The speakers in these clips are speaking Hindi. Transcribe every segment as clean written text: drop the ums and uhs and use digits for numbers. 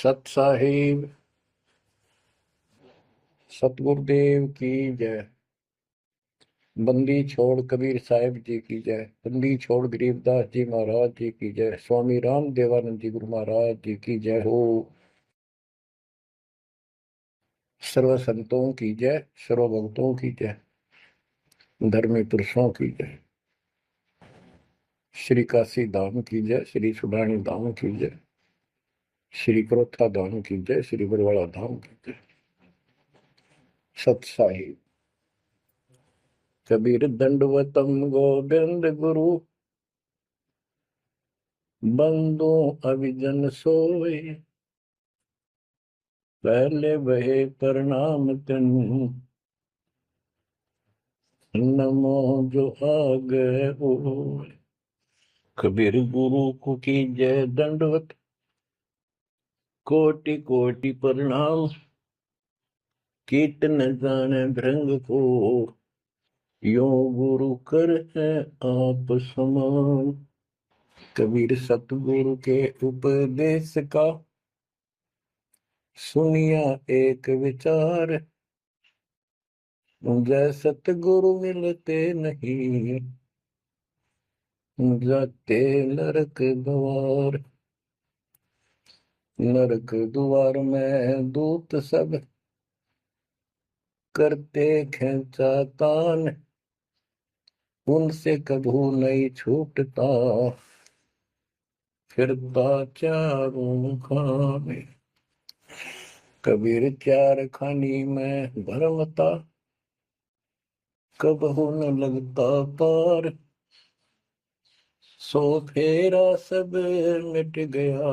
सत साहिब सतगुरुदेव की जय। बंदी छोड़ कबीर साहिब जी की जय। बंदी छोड़ गरीबदास जी महाराज जी की जय। स्वामी राम देवानंद जी गुरु महाराज जी की जय हो। सर्व संतों की जय, सर्व भक्तों की जय, धर्मी पुरुषों की जय। श्री काशी धाम की जय, श्री सुडानी धाम की जय, श्री क्रोथा धाम की जय, श्री बरवाड़ा धाम की जय। सत साहिब कबीर दंडवतम गोविंद गुरु, बंदो अविजन सोए, पहले वहे प्रणाम तिन, नमो जो आगे हो। कबीर गुरु को की जय दंडवत, कोटि कोटि प्रणाम, कीर्तन जाने भृंग को, यो गुरु कर है आप समान। कबीर सतगुरु के उपदेश का, सुनिया एक विचार, जय सतगुरु मिलते नहीं, जाते नरक द्वार। नरक द्वार में दूत सब, करते खेचा तान, उनसे कभू नहीं छूटता, फिरता चारों खाने। कबीर चार खानी में भरमता, कबहू न लगता पार, सो फेरा सब मिट गया,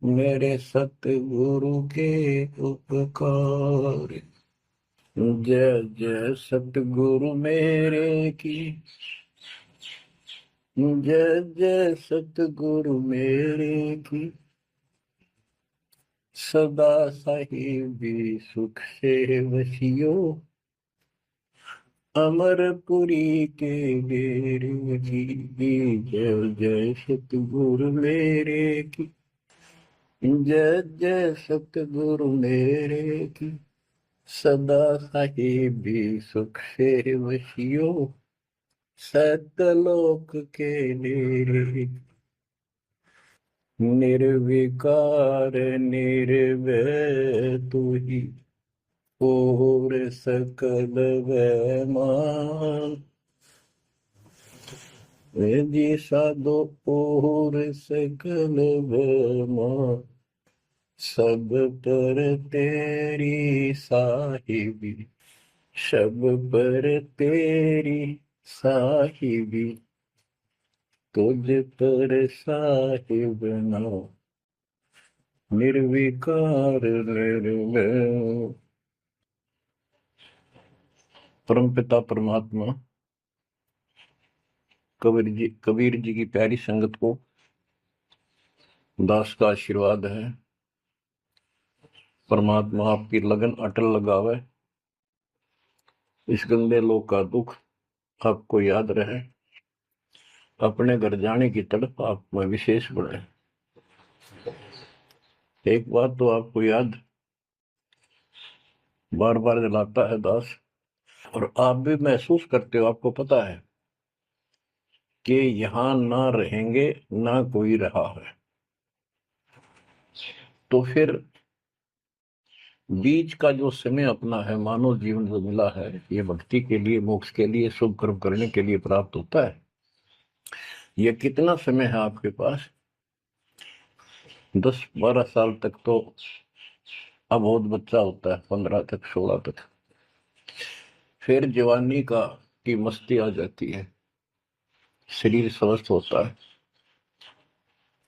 मेरे सतगुरु के उपकार। जय जय सतगुरु मेरे की, जय जय सतगुरु मेरे की, सदा साहिबी सुख से वसियो, अमरपुरी के डेरे की। जय जय सतगुरु मेरे की, जय जय सतगुरु मेरे की, सदा साहिबी सुख से वसियो, सतलोक के डेरे। निर्विकार निर्भय तू ही, और सकल वैमान, जी साधो और सकल वैमान, सब पर तेरी साहिबी, सब पर तेरी साहिबी, तुझ पर साहिब नाम, निर्विकार निर्भय। परमपिता परमात्मा कबीर जी की प्यारी संगत को दास का आशीर्वाद है। परमात्मा आपकी लगन अटल लगावे, इस गंदे लोक का दुख आपको याद रहे, अपने घर जाने की तड़प आप में विशेष बढ़े। एक बात तो आपको याद बार बार दिलाता है दास, और आप भी महसूस करते हो, आपको पता है कि यहां ना रहेंगे ना कोई रहा है, तो फिर बीच का जो समय अपना है, मानव जीवन जो मिला है, ये भक्ति के लिए, मोक्ष के लिए, शुभ कर्म करने के लिए प्राप्त होता है। ये कितना समय है आपके पास? 10-12 साल तक तो अबोध बच्चा होता है, 15 तक 16 तक, फिर जवानी की मस्ती आ जाती है, शरीर स्वस्थ होता है,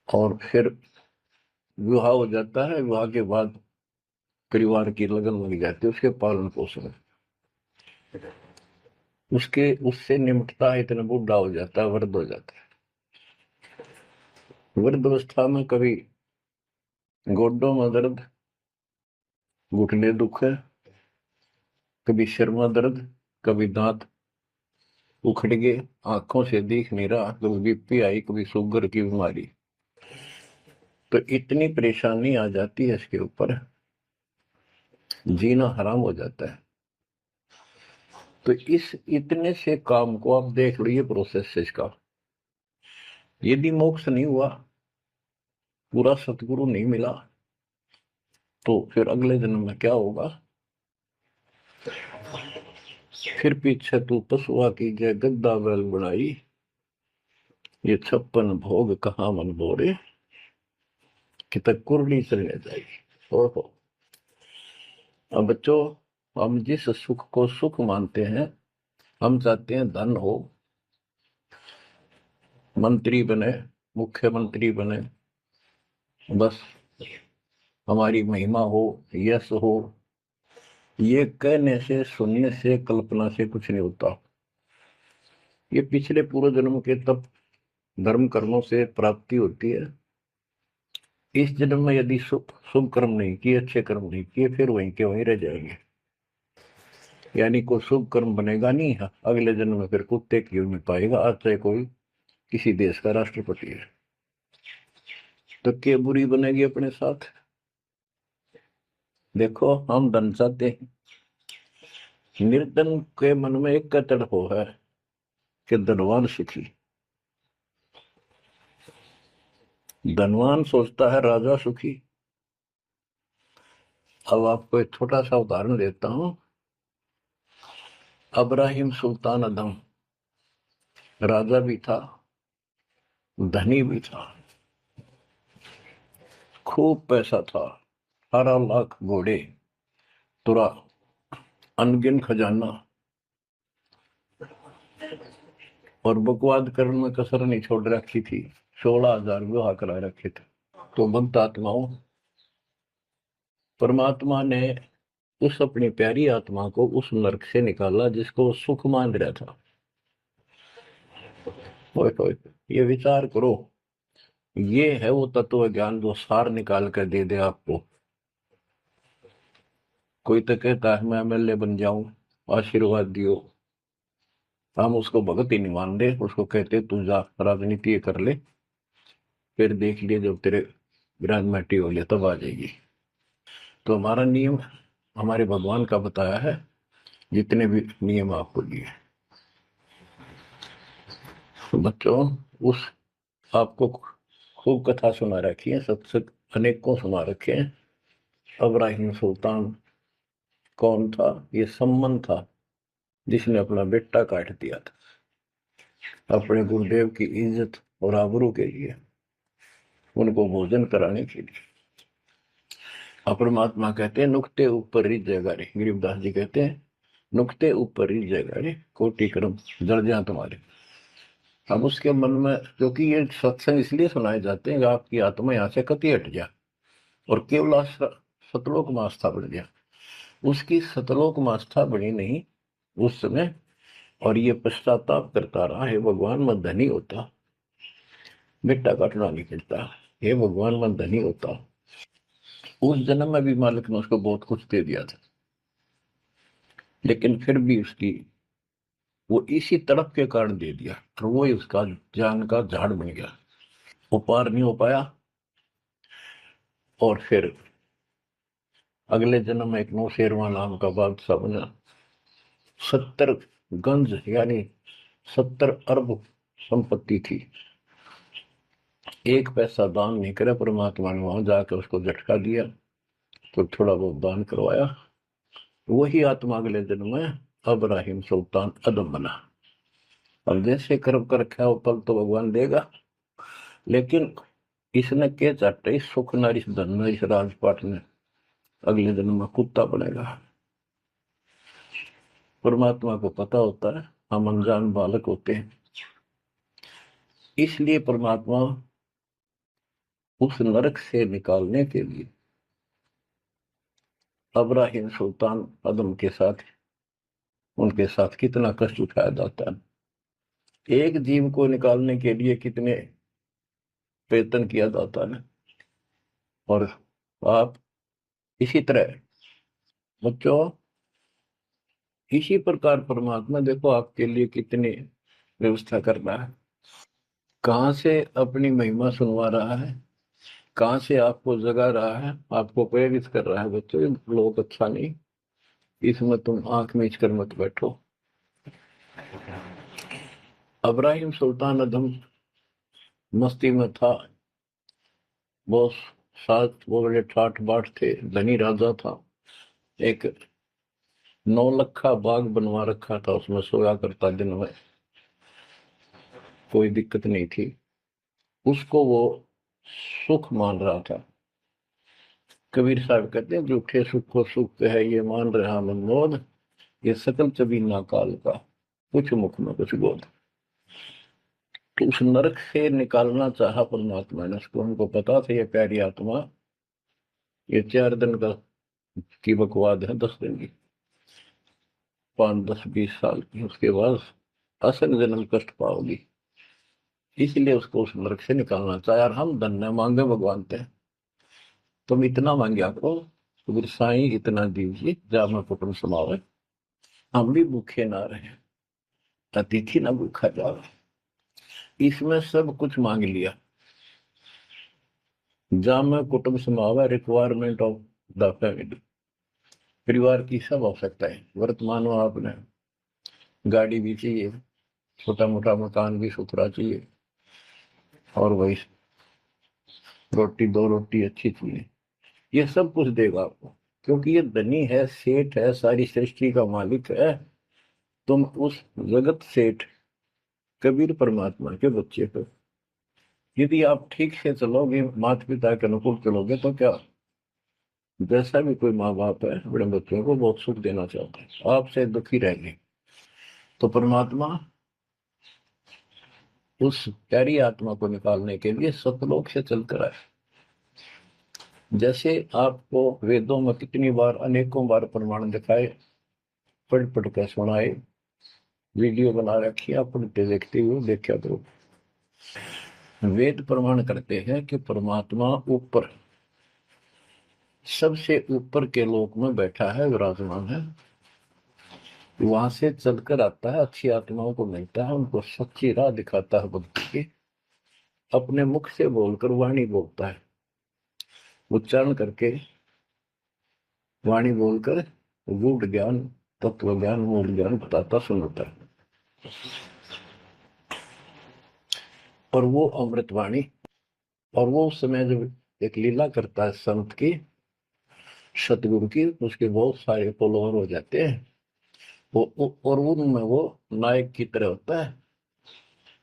और फिर विवाह हो जाता है। विवाह के बाद परिवार की लगन लग जाती है, उसके पालन पोषण, उससे निमटता है, इतना बूढ़ा हो जाता है, वृद्ध हो जाता है। वृद्धावस्था में कभी गोडों में दर्द, घुटने दुख है, कभी सिर में दर्द, कभी दांत उखड़ गए, आंखों से दिख नहीं रहा, कभी बीपी आई, कभी शुगर की बीमारी। तो इतनी परेशानी आ जाती है इसके ऊपर, जीना हराम हो जाता है। तो इस इतने से काम को आप देख लो, ये प्रोसेस है इसका। यदि मोक्ष नहीं हुआ, पूरा सतगुरु नहीं मिला, तो फिर अगले जन्म में क्या होगा? फिर पीछे तू पशुआ की जय गद्दा बैल बनाई, ये 56 भोग कहाँ मन बोरे, कि तक कुरली चलने जाएगी। ओहो। अब बच्चों, हम जिस सुख को सुख मानते हैं, हम चाहते हैं धन हो, मंत्री बने, मुख्यमंत्री बने, बस हमारी महिमा हो, यश हो। ये कहने से, सुनने से, कल्पना से कुछ नहीं होता। ये पिछले पूर्व जन्म के तप धर्म कर्मों से प्राप्ति होती है। इस जन्म में यदि शुभ कर्म नहीं किए, अच्छे कर्म नहीं किए, फिर वहीं के वहीं रह जाएंगे। यानी कोई शुभ कर्म बनेगा नहीं है, अगले जन्म में फिर कुत्ते की में पाएगा, आज चाहे कोई किसी देश का राष्ट्रपति है। तो क्या बुरी बनेगी अपने साथ? देखो, हम धन चाहते हैं, निर्धन के मन में एक कतड़ हो है कि धनवान सुखी। धनवान सोचता है राजा सुखी। अब आपको एक छोटा सा उदाहरण देता हूं। अब्राहिम सुल्तान अदम राजा भी था, धनी भी था, खूब पैसा था, 18 लाख घोड़े, तुरा, अनगिन खजाना, और बकवाद करने में कसर नहीं छोड़ रखी थी। 16,000 विवाह करा रखे थे। तो भक्त आत्माओं, परमात्मा ने उस अपनी प्यारी आत्मा को उस नरक से निकाला जिसको सुख मान रहा था। ओए ओए, ये विचार करो। ये है वो तत्व ज्ञान जो सार निकाल कर दे दे आपको। कोई तो कहता है मैं एमएलए बन जाऊं, आशीर्वाद दियो। हम उसको भगत ही नहीं मान दे, उसको कहते तू जा राजनीति कर ले, फिर देख लिए जब तेरे ग्रांड हो लिया तब आ जाएगी। तो हमारा नियम हमारे भगवान का बताया है, जितने भी नियम आपको दिए। तो बच्चों, उस आपको खूब कथा सुना रखी है, सत्संग अनेक को सुना रखे हैं। अब्राहिम सुल्तान कौन था? ये सम्मन था जिसने अपना बेटा काट दिया था अपने गुरुदेव की इज्जत और आबरू के लिए, उनको भोजन कराने के लिए। परमात्मा कहते हैं नुक्ते ऊपर रिझ जाएगा रे, गरीबदास जी कहते हैं नुक्ते ऊपर रिझ जाएगा रे, कोटि कर्म जड़ जाए तुम्हारे। अब उसके मन में, क्योंकि ये सत्संग इसलिए सुनाए जाते हैं कि आपकी आत्मा यहाँ से कति हट जाए और केवल सतलोक में आस्था बढ़ जाए। उसकी सतलोक में आस्था बढ़ी नहीं उस समय, और ये पश्चाताप करता रहा, हे भगवान मैं धनी होता, बेटा काटना नहीं पड़ता, हे भगवान मैं धनी होता। उस जन्म में भी मालिक ने उसको बहुत कुछ दे दिया था, लेकिन फिर भी उसकी वो इसी तड़प के कारण दे दिया, तो वो ही उसका जान का झाड़ बन गया, वो पार नहीं हो पाया। और फिर अगले जन्म में एक नौशेरवा नाम का बादशाह बना। 70 गंज यानी 70 अरब संपत्ति थी। एक पैसा दान नहीं करे, परमात्मा ने वहां जाकर उसको झटका दिया तो थोड़ा बहुत दान करवाया। वही आत्मा अगले जन्म में अब्राहिम सुल्तान अदम बना। अब जैसे कर्म कर रखा है वो फल तो भगवान देगा, लेकिन इसने के चाटे इस सुख न, इस धन न, इस राजपाट ने अगले जन्म में कुत्ता बनेगा। परमात्मा को पता होता है, हम अनजान बालक होते हैं। इसलिए परमात्मा उस नरक से निकालने के लिए अब्राहिम सुल्तान अदम के साथ, उनके साथ कितना कष्ट उठाया जाता है। एक जीव को निकालने के लिए कितने प्रयत्न किया जाता है। और आप इसी तरह बच्चों, इसी प्रकार परमात्मा देखो आपके लिए कितनी व्यवस्था कर रहा है, कहां से अपनी महिमा सुनवा रहा है। कहाँ से आपको जगा रहा है, आपको प्रेरित कर रहा है, बच्चों ये लोग अच्छा नहीं, इसमें तुम आंख मीच कर मत बैठो। इब्राहिम सुल्तान अदम मस्ती में था, वो वो बड़े ठाठ बाट थे, धनी राजा था। एक 9 लखा बाग बनवा रखा था, उसमें सोया करता दिन में, कोई दिक्कत नहीं थी उसको, वो सुख मान रहा था। कबीर साहब कहते हैं झूठे सुख को सुख है ये मान रहा मनमोद, ये सकल चबीना काल का, कुछ मुख में कुछ बोध। तो उस नरक से निकालना चाहा परमात्मा ने उसको, उनको पता था ये प्यारी आत्मा ये 4 दिन का की बकवाद है, 10 दिन की, 5, 10, 20 साल की, उसके बाद असल जन्म कष्ट पाओगी, इसलिए उसको उस नरक से निकालना चाहे। और हम धन्य मांगे भगवान से, तुम इतना मांगे आपको, तो फिर साईं इतना दीजिए जा मैं कुटुंब समावे, हम भी भूखे ना रहे, अतिथि ना भूखा जावे। इसमें सब कुछ मांग लिया, जा मैं कुटुंब समावे, रिक्वायरमेंट ऑफ द फैमिली, परिवार की सब आवश्यकता है। वर्तमान में आपने गाड़ी भी चाहिए, छोटा मोटा मकान भी सुथरा चाहिए, और वही रोटी 2 रोटी अच्छी चाहिए, ये सब कुछ देगा आपको, क्योंकि ये धनी है, सेठ है, सारी सृष्टि का मालिक है। तुम उस जगत सेठ कबीर परमात्मा के बच्चे हो। यदि आप ठीक से चलोगे, माता पिता के अनुकूल चलोगे, तो क्या, जैसा भी कोई माँ बाप है अपने बच्चों को बहुत सुख देना चाहता है, आपसे दुखी रहेंगे, तो परमात्मा उस प्यारी आत्मा को निकालने के लिए सतलोक से चलकर आए। जैसे आपको वेदों में कितनी बार, अनेकों बार प्रमाण दिखाए, पढ़ पढ़ कर सुनाए, वीडियो बना रखी है, आप पढ़ते देखते हुए देखा करो। वेद प्रमाण करते हैं कि परमात्मा ऊपर, सबसे ऊपर के लोक में बैठा है, विराजमान है, वहां से चलकर आता है, अच्छी आत्माओं को मिलता है, उनको सच्ची राह दिखाता है भक्ति की, अपने मुख से बोलकर वाणी बोलता है, उच्चारण करके वाणी बोलकर गूढ़ ज्ञान, तत्व ज्ञान, मूल ज्ञान बताता सुनाता है। और वो अमृतवाणी, और वो उस समय जब एक लीला करता है संत की, सतगुरु की, उसके बहुत सारे फॉलोअर हो जाते हैं, और उनमें वो नायक की तरह होता है,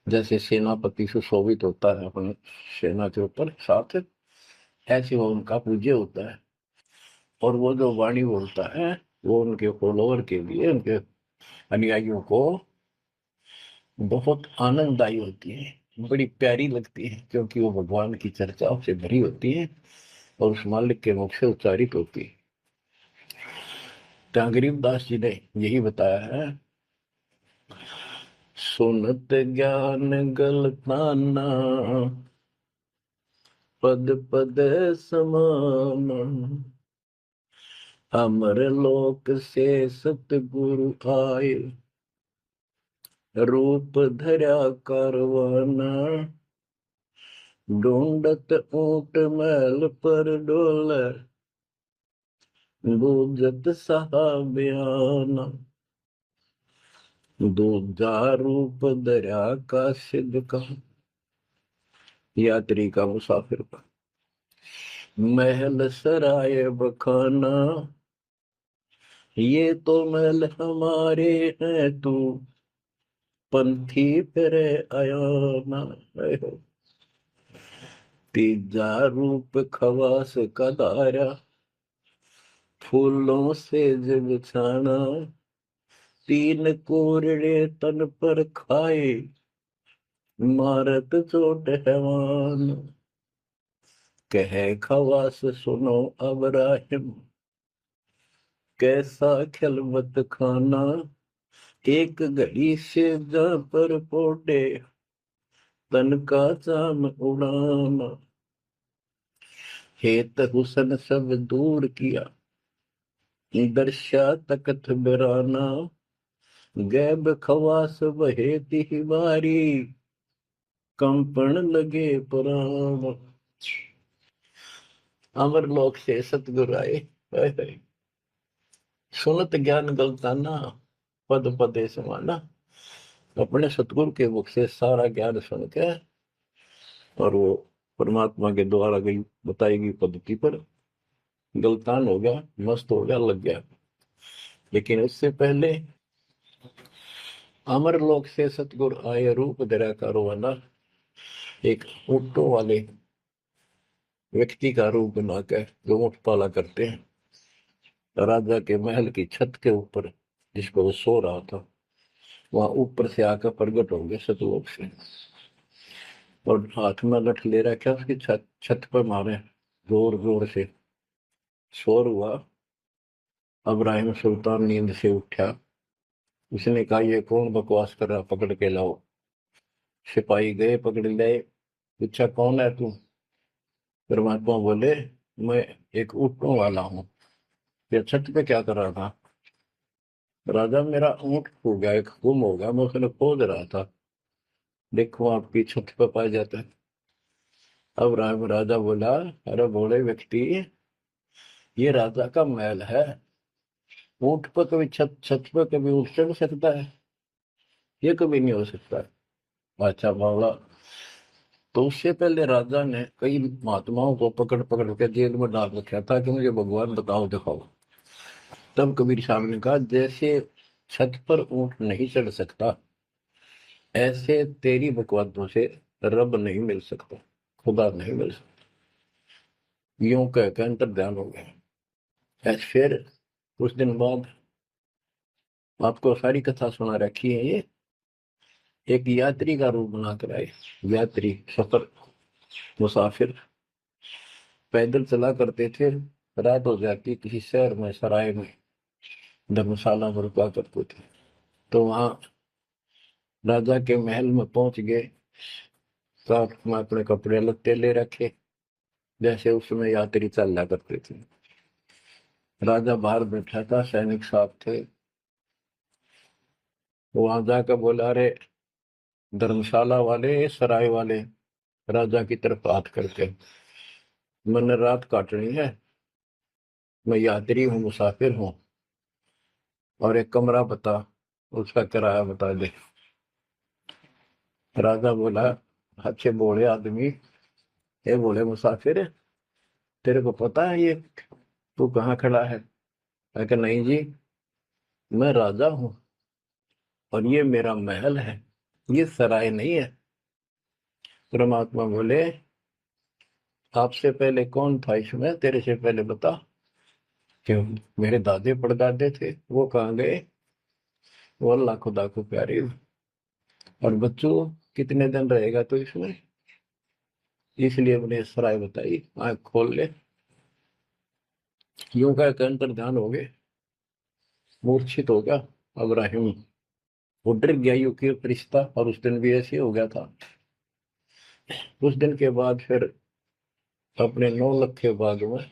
जैसे सेनापति सुशोभित होता है अपने सेना के ऊपर साथ, ऐसे वो उनका पूज्य होता है। और वो जो वाणी बोलता है, वो उनके फॉलोअर के लिए, उनके अनुयायियों को बहुत आनंददायी होती है, बड़ी प्यारी लगती है, क्योंकि वो भगवान की चर्चाओं से भरी होती है और उस मालिक के मुख से उच्चारित होती है। तो गरीबदास जी ने यही बताया है, सुनत ज्ञान गलताना, पद पद समान, अमर लोक से सतगुरु आए, रूप धरा करवाना, ढूंढत ऊंट महल पर डोल, बूझत सहाबयाना, दूजा रूप धरा का सिद्ध का, यात्री का, मुसाफिर का, महल सराय बखाना, ये तो महल हमारे हैं, तू पंथी फिर आया ना। तीजा रूप खवास का दारा, फूलों से जग छाना, 3 कोरड़े तन पर खाए, मारत चोट हैवान, कहे खवास सुनो अब राहिम, कैसा खिलवत खाना, एक घड़ी से जा पर पोटे, तन का चाम उड़ाना, हेत हुसन सब दूर किया, दर्शा तकत बिराना, गैब खवास बहे तिहवारी, कंपन लगे पुराण। अमर लोक से सतगुरु आए, हाय हाय। सुनत ज्ञान गलताना, पद पदे समाना। अपने सतगुरु के मुख से सारा ज्ञान सुन के और वो परमात्मा के द्वारा गई बताई गई पद्धति पर गलतान हो गया, मस्त हो गया, लग गया। लेकिन उससे पहले अमर लोक से सतगुरु आए, रूप धरा कारोबाना। एक ऊँटों वाले व्यक्ति का रूप बनाकर जो ऊँट पाला करते हैं, राजा के महल की छत के ऊपर जिस पर वो सो रहा था, वहां ऊपर से आकर प्रकट हो गए सतलोक से, और हाथ में लठ ले रहा, क्या उसकी छत छत पर मारे जोर जोर से। शोर हुआ। अब्राहिम सुल्तान नींद से उठा। उसने कहा, ये कौन बकवास कर रहा, पकड़ के लाओ। सिपाही गए, पकड़ लाए। पूछा, कौन है तू? परमात्मा बोले, मैं एक ऊँटों वाला हूँ। ये छत पे क्या कर रहा था? राजा, मेरा ऊँट खो गया, एक गुम हो गया, मैं उसने खोज रहा था, देखो आपकी छत पे पाया जाता है। अब राजा बोला, अरे बोले व्यक्ति, ये राजा का महल है, ऊँट पर कभी छत छत पर कभी उठ चढ़ सकता है? ये कभी नहीं हो सकता। अच्छा बावला। तो उससे पहले राजा ने कई महात्माओं को पकड़ पकड़ के जेल में डाल रखा था कि मुझे भगवान बताओ, दिखाओ। तब कबीर साहब ने कहा, जैसे छत पर ऊँट नहीं चढ़ सकता, ऐसे तेरी बकवादों से रब नहीं मिल सकता, खुदा नहीं मिल सकता। यूं कहकर अंतर ध्यान हो गया। फिर कुछ दिन बाद आपको सारी कथा सुना रखी है। ये एक यात्री का रूप बनाकर आए। यात्री, सफर, मुसाफिर पैदल चला करते थे। रात हो जाती, किसी शहर में, सराय में, धर्मशाला में रुका करते थे। तो वहां राजा के महल में पहुंच गए। साथ में अपने कपड़े लत्ते ले रखे, जैसे उसमें यात्री चलना करते थे। राजा बाहर बैठा था, सैनिक साहब थे। वहां जाकर बोला, अरे धर्मशाला वाले, सराय वाले, राजा की तरफ हाथ करके, मैंने रात काटनी है, मैं यात्री हूँ, मुसाफिर हूँ, और एक कमरा बता, उसका किराया बता दे। राजा बोला, अच्छे बोले आदमी, ये बोले मुसाफिर, तेरे को पता है ये तू कहाँ खड़ा है? मैं कहा, नहीं जी, मैं राजा हूँ और ये मेरा महल है, ये सराय नहीं है। परमात्मा बोले, आपसे पहले कौन था इसमें, तेरे से पहले बता। क्यों? मेरे दादे परदादे थे, वो कहाँ गए? वो अल्लाह खुदा को प्यारे। और बच्चों, कितने दिन रहेगा तो इसमें? इसलिए मैंने सराय बताई, आंख खोल ले। यूं का अंतर ध्यान हो गए, मूर्छित हो गया अब्राहिम। वो डर गया, यू की रिश्ता, और उस दिन भी ऐसे हो गया था। उस दिन के बाद फिर अपने 9 लखे बाग में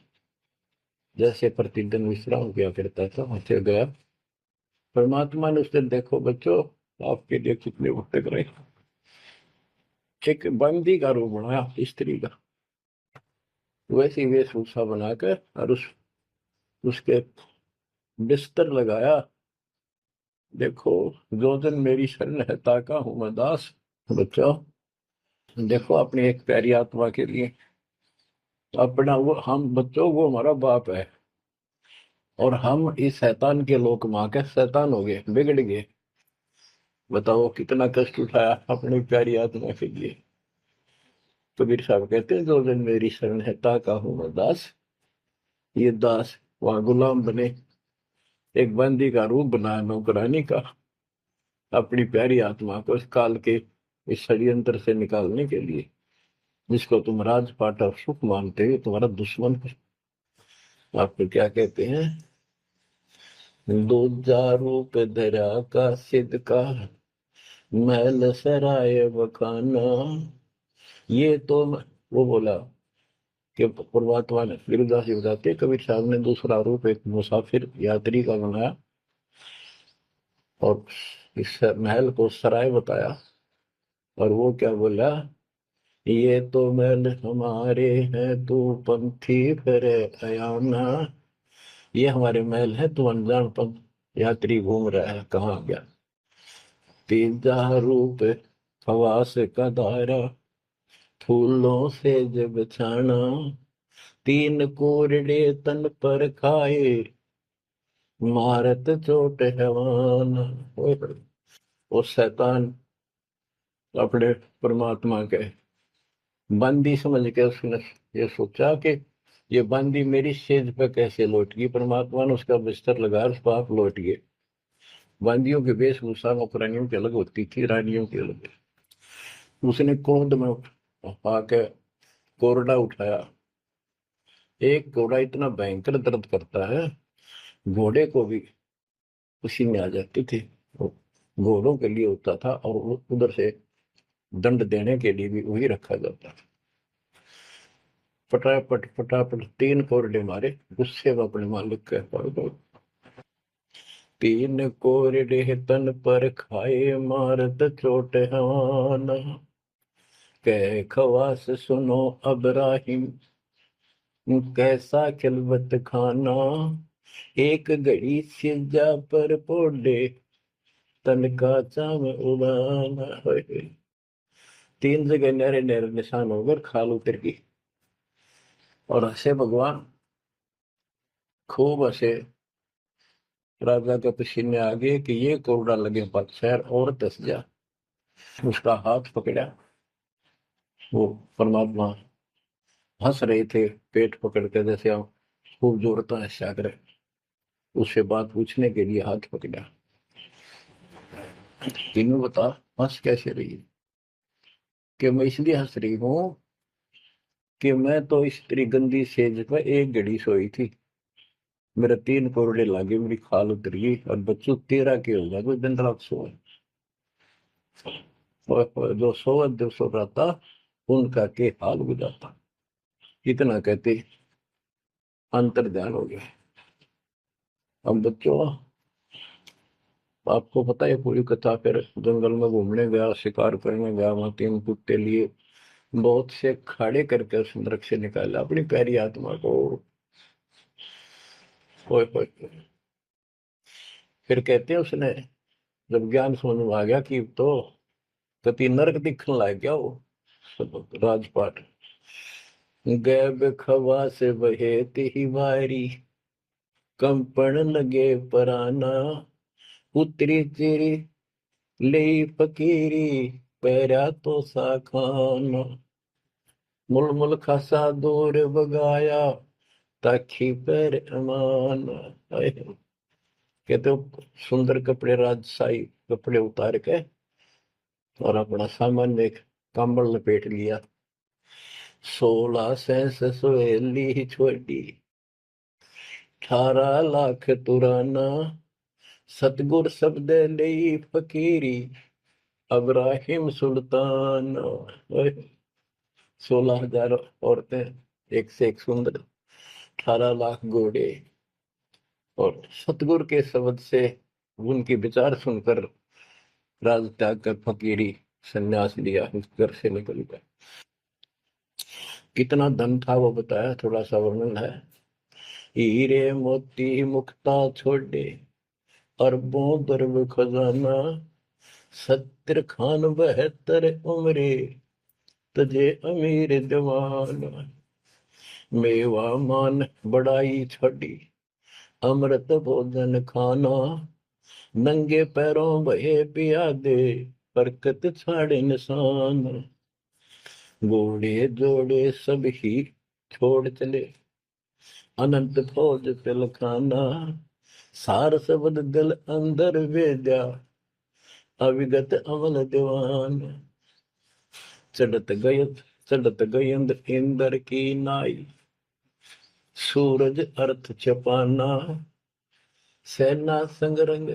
जैसे प्रतिदिन विश्राम किया करता था, वहां गया। परमात्मा ने उस दिन, देखो बच्चों, आपके लिए कितने भटक रहे, एक बंदी का रूप बनाया, स्त्री का, वैसी वेशभूषा बनाकर, और उसके बिस्तर लगाया। देखो, जो जन मेरी शरण है, ताका हूं मैं दास। बच्चों, देखो अपनी एक प्यारी आत्मा के लिए अपना, वो हम बच्चों, वो हमारा बाप है, और हम इस शैतान के लोक मां के शैतान हो गए, बिगड़ गए। बताओ कितना कष्ट उठाया अपनी प्यारी आत्मा के लिए। कबीर साहब कहते हैं, जो जन मेरी शरण है, ताका हूं मैं दास। ये दास वहां गुलाम बने, एक बंदी का रूप बनाया, नौकरानी का, अपनी प्यारी आत्मा को इस काल के इस षड्यंत्र से निकालने के लिए। जिसको तुम राजपाट और सुख मानते हो, तुम्हारा दुश्मन है। आपको क्या कहते हैं? दूजा रूप धरा का सिद्ध का, महल सराय बखाना। ये तो वो बोला कि परमात्मा ने, गिरिदास जी बताते, कबीर साहब ने दूसरा रूप एक मुसाफिर यात्री का बनाया, और इस महल को सराय बताया। और वो क्या बोला ये तो महल हमारे हैं, तू पंथी फिर अयाना। ये हमारे महल है, तू अनजान पंथ यात्री घूम रहा है, कहाँ गया। तीजा रूप खवास का दायरा, फूलों से जब छाना। तीन कोरडे तन पर खाए, मारत चोट हैवान। वो शैतान अपने परमात्मा के बंदी समझ के उसने ये सोचा कि ये बंदी मेरी सेज पे कैसे लौट गई। परमात्मा ने उसका बिस्तर लगाया, उस पर आप लौट गए। बंदियों की वेशभूषा नौकरानियों की अलग होती थी, रानियों की अलग। उसने क्रोध में आके कोरडा उठाया। एक घोड़ा इतना भयंकर दर्द करता है, घोड़े को भी पसीने आ जाते थे। वो घोड़ों के लिए होता था, और उधर से दंड देने के लिए भी वही रखा जाता था। फटाफट फटाफट तीन कोरडे मारे, गुस्से में अपने मालिक के पास। तीन कोरडे तन पर खाए, मारत चोट हवान। कह खवास सुनो अबराहिम, कैसा खिलवत खाना। एक घड़ी सिजा पर पोडे, तन का चाम उड़ाना। तीन जगह नहरे नहरे निशान होकर खाल उतर गई, और हंसे भगवान, खूब हंसे। राजा के पसीने आ गए कि ये कोरडा लगे पत्थर और दस जा। उसका हाथ पकड़ा, वो परमात्मा हंस रहे थे पेट पकड़ के, जैसे हम खूब जोरता है सागर। उससे बात पूछने के लिए हाथ पकड़ा। तीनों बता, हंस कैसे रही है? कि मैं इसलिए हंस रही हूँ कि मैं तो स्त्री गंदी सेज पर एक घड़ी सोई थी, मेरे तीन कोरडे लागे, मेरी खाल उतर गई, और बच्चों तेरा के हो गया, कोई दिन रात सोए। और जो सोवत जो सो रहा था, उनका के हाल बुझाता। इतना कहते अंतर ध्यान हो गया। अब बच्चों, आपको पता है पूरी कथा। फिर जंगल में घूमने गया, शिकार करने गया, वहां तीन कुत्ते लिए, बहुत से खड़े करके उस नरक से निकाला अपनी प्यारी आत्मा को। ओए ओए ओए। फिर कहते हैं उसने जब ज्ञान समझ में आ गया कि तो कति नरक दिखने लग गया वो राजपाट। गैब खवा से बहे ही वारी, कंपन लगे पराना। उतरी चिरी ले फकीरी, पैरा तो सा खाना। मुल मुल खासा दूर बगाया, ताकि पैर अमान। कहते हो सुंदर कपड़े, राजशाही कपड़े उतार के, और अपना सामान में एक कंबल लपेट लिया। 16 सेंस सोहेली छोड़ी, 18 लाख तुराना। सतगुर शब्द ले फकीरी, अब्राहिम सुल्तान। 16,000 औरतें, एक से एक सुंदर, 18 लाख घोड़े, और सतगुरु के शब्द से उनकी विचार सुनकर राज त्याग कर फकीरी संन्यास लिया, उस घर से निकल गया। कितना धन था वो बताया, थोड़ा सा वर्णन है। हीरे मोती मुक्ता छोड़े, अरबों दरब खजाना। 70 खान 72 उम्रे, तजे अमीर दीवाना। मेवा मान बड़ाई छोड़ी, अमृत भोजन खाना। नंगे पैरों भये पियादे, बरकत छाड़े निशान। घोड़े जोड़े सब ही छोड़ चले, अनंत फौज तिलखाना। सार सबद दिल अंदर वेद्या, अविगत अमल दीवान। चढ़त गय चढ़त गयंद इंद्र की नाई, सूरज अर्थ छपाना। सेना संगरंग